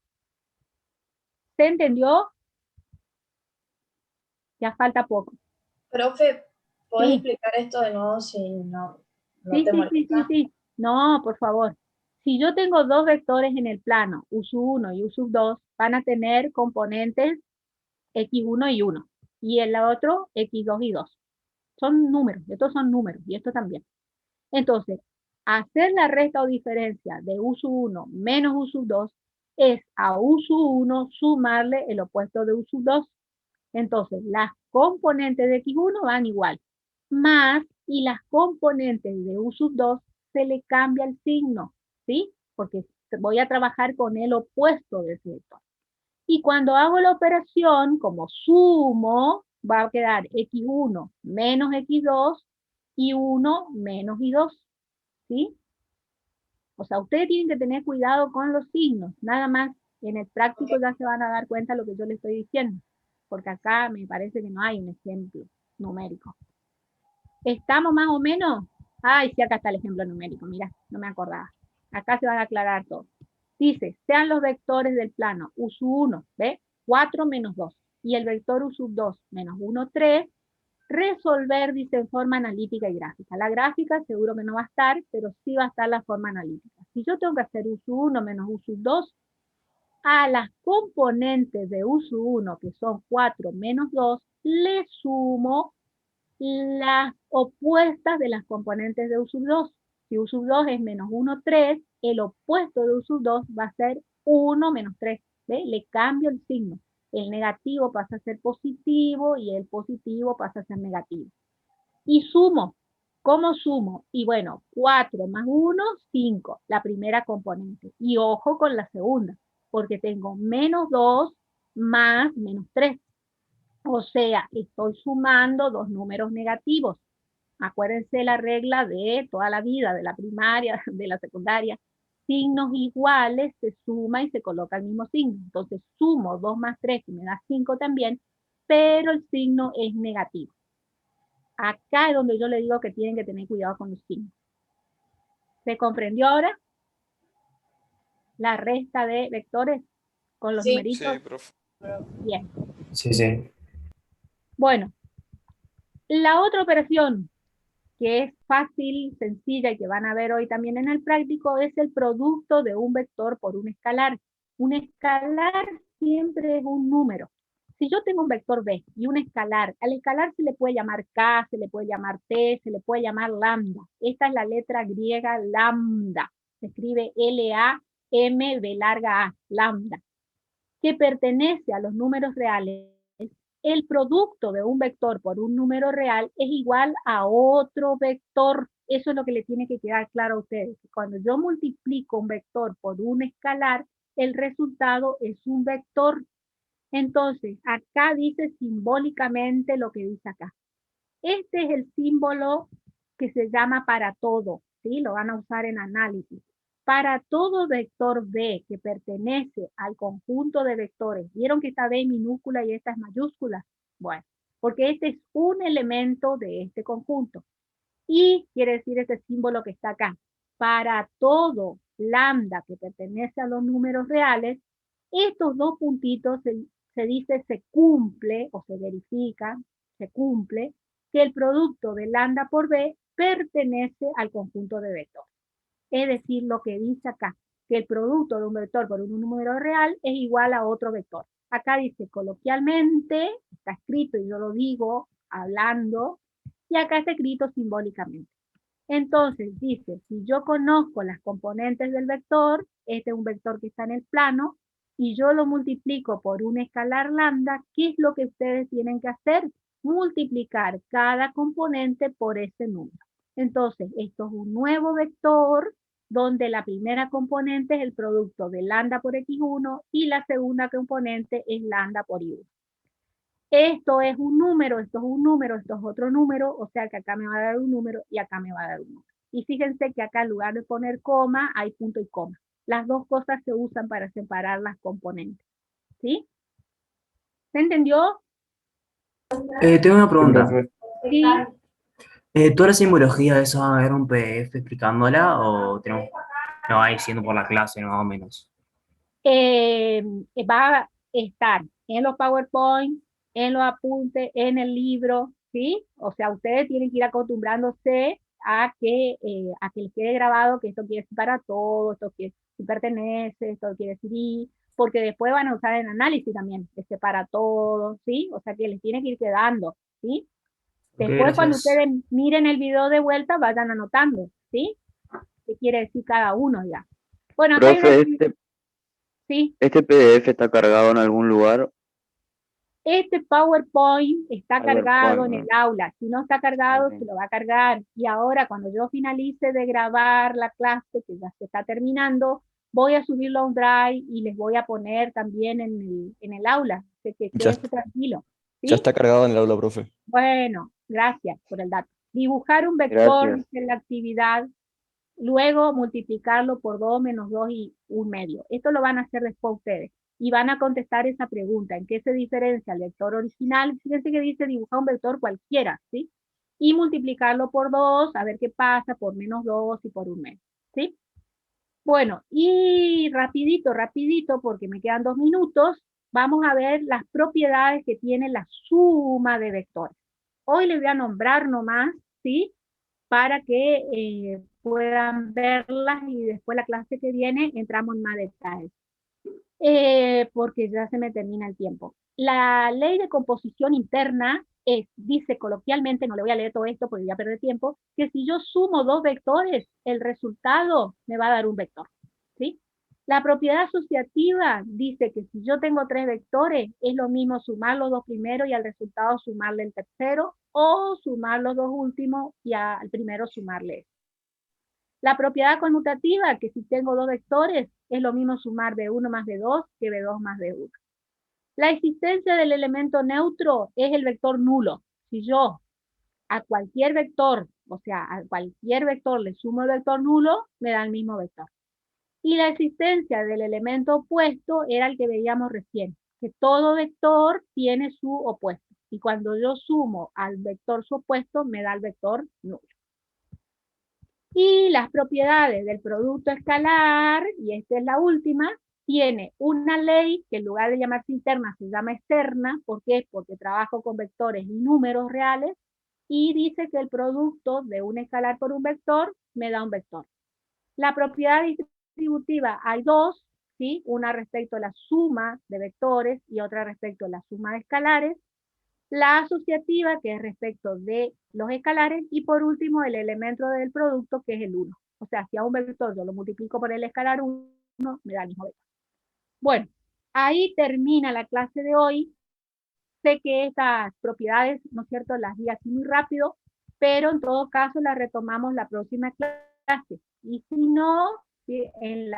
¿Se entendió? Ya falta poco.
Profe, ¿podés
Sí.
explicar esto de nuevo si no
Sí,
te
sí,
molesta?
sí. No, por favor. Si yo tengo dos vectores en el plano, u sub 1 y u sub 2, van a tener componentes x1 y 1. Y el otro x2 y 2. Son números, estos son números, y esto también. Entonces, hacer la resta o diferencia de u sub 1 menos u sub 2 es a u sub 1 sumarle el opuesto de u sub 2. Entonces, las componentes de x1 van igual, más, y las componentes de u sub 2 se le cambia el signo, ¿sí? Porque voy a trabajar con el opuesto de ese vector. Y cuando hago la operación, como sumo, va a quedar x1 menos x2 y 1 menos y2, ¿sí? O sea, ustedes tienen que tener cuidado con los signos, nada más. En el práctico ya se van a dar cuenta de lo que yo les estoy diciendo, porque acá me parece que no hay un ejemplo numérico. ¿Estamos más o menos? Ay, sí, acá está el ejemplo numérico, mira, no me acordaba. Acá se van a aclarar todo. Dice, sean los vectores del plano u sub 1, ¿ve? 4 menos 2. Y el vector u sub 2 menos 1, 3. Resolver, dice, en forma analítica y gráfica. La gráfica seguro que no va a estar, pero sí va a estar la forma analítica. Si yo tengo que hacer u sub 1 menos u sub 2, a las componentes de u sub 1, que son 4 menos 2, le sumo las opuestas de las componentes de u sub 2. Si u sub 2 es menos 1, 3, el opuesto de u sub 2 va a ser 1 menos 3. ¿Ve? Le cambio el signo. El negativo pasa a ser positivo y el positivo pasa a ser negativo. Y sumo. ¿Cómo sumo? Y bueno, 4 más 1, 5, la primera componente. Y ojo con la segunda, porque tengo menos 2 más menos 3. O sea, estoy sumando dos números negativos. Acuérdense la regla de toda la vida, de la primaria, de la secundaria. Signos iguales se suma y se coloca el mismo signo. Entonces sumo 2 más 3, que me da 5 también, pero el signo es negativo. Acá es donde yo le digo que tienen que tener cuidado con los signos. ¿Se comprendió ahora? La resta de vectores con los
Sí.
numeritos.
Sí, profe.
Bien.
Sí, sí.
Bueno, la otra operación que es fácil, sencilla y que van a ver hoy también en el práctico, es el producto de un vector por un escalar. Un escalar siempre es un número. Si yo tengo un vector B y un escalar, al escalar se le puede llamar K, se le puede llamar T, se le puede llamar lambda. Esta es la letra griega lambda. Se escribe L-A-M B larga A, lambda, que pertenece a los números reales. El producto de un vector por un número real es igual a otro vector. Eso es lo que le tiene que quedar claro a ustedes. Cuando yo multiplico un vector por un escalar, el resultado es un vector. Entonces, acá dice simbólicamente lo que dice acá. Este es el símbolo que se llama para todo, ¿sí? Lo van a usar en análisis. Para todo vector B que pertenece al conjunto de vectores, ¿vieron que esta B es minúscula y esta es mayúscula? Bueno, porque este es un elemento de este conjunto. Y quiere decir este símbolo que está acá. Para todo lambda que pertenece a los números reales, estos dos puntitos se dice se cumple o se verifica, se cumple, que el producto de lambda por B pertenece al conjunto de vectores. Es decir, lo que dice acá, que el producto de un vector por un número real es igual a otro vector. Acá dice coloquialmente, está escrito y yo lo digo hablando, y acá está escrito simbólicamente. Entonces dice, si yo conozco las componentes del vector, este es un vector que está en el plano, y yo lo multiplico por un escalar lambda, ¿qué es lo que ustedes tienen que hacer? Multiplicar cada componente por ese número. Entonces, esto es un nuevo vector donde la primera componente es el producto de lambda por x1 y la segunda componente es lambda por y1. Esto es un número, esto es un número, esto es otro número, o sea que acá me va a dar un número y acá me va a dar un número. Y fíjense que acá en lugar de poner coma, hay punto y coma. Las dos cosas se usan para separar las componentes. ¿Sí? ¿Se entendió?
Tengo una pregunta.
Sí.
¿Toda la simbología de eso va a haber un PDF explicándola o tenemos, no va a ir siendo por la clase más o menos?
Va a estar en los PowerPoint, en los apuntes, en el libro, ¿sí? O sea, ustedes tienen que ir acostumbrándose a que les quede grabado que esto quiere decir para todo, esto quiere decir pertenece, esto quiere decir y, porque después van a usar en análisis también, este para todo, ¿sí? O sea, que les tiene que ir quedando, ¿sí? Después, cuando ustedes miren el video de vuelta, vayan anotando, ¿sí? ¿Qué quiere decir cada uno ya? Bueno, acá
Profe,
hay una... ¿Sí?
¿este PDF está cargado en algún lugar?
Este PowerPoint está cargado en el
¿no?
aula. Si no está cargado,
Ok.
se lo va a cargar. Y ahora, cuando yo finalice de grabar la clase, que ya se está terminando, voy a subirlo a un Drive y les voy a poner también en el aula. Así que
Ya,
quédense tranquilo.
ya
¿Sí?
está cargado en el aula, profe.
Bueno, gracias por el dato. Dibujar un vector
Gracias.
en la actividad, luego multiplicarlo por 2 menos 2 y 1/2. Esto lo van a hacer después ustedes. Y van a contestar esa pregunta, ¿en qué se diferencia el vector original? Fíjense que dice dibujar un vector cualquiera, ¿sí? Y multiplicarlo por 2, a ver qué pasa, por menos 2 y por 1/2, ¿sí? Bueno, y rapidito, porque me quedan 2 minutos, vamos a ver las propiedades que tiene la suma de vectores. Hoy les voy a nombrar nomás, ¿sí? Para que puedan verlas y después la clase que viene entramos en más detalles. Porque ya se me termina el tiempo. La ley de composición interna dice coloquialmente, no le voy a leer todo esto porque voy a perder tiempo, que si yo sumo dos vectores, el resultado me va a dar un vector, ¿sí? La propiedad asociativa dice que si yo tengo 3 vectores, es lo mismo sumar los 2 primeros y al resultado sumarle el tercero, o sumar los 2 últimos y al primero sumarle. La propiedad conmutativa, que si tengo 2 vectores, es lo mismo sumar B1 más B2 que B2 más B1. La existencia del elemento neutro es el vector nulo. Si yo a cualquier vector, o sea, a cualquier vector le sumo el vector nulo, me da el mismo vector. Y la existencia del elemento opuesto era el que veíamos recién, que todo vector tiene su opuesto. Y cuando yo sumo al vector su opuesto, me da el vector nulo. Y las propiedades del producto escalar, y esta es la última, tiene una ley que en lugar de llamarse interna se llama externa. ¿Por qué? Porque trabajo con vectores y números reales, y dice que el producto de un escalar por un vector me da un vector. La propiedad distributiva hay dos, ¿sí? Una respecto a la suma de vectores y otra respecto a la suma de escalares. La asociativa, que es respecto de los escalares, y por último el elemento del producto, que es el 1. O sea, si a un vector yo lo multiplico por el escalar 1, me da el mismo vector. Bueno, ahí termina la clase de hoy. Sé que estas propiedades, ¿no es cierto?, las di así muy rápido, pero en todo caso las retomamos la próxima clase. Y si no, en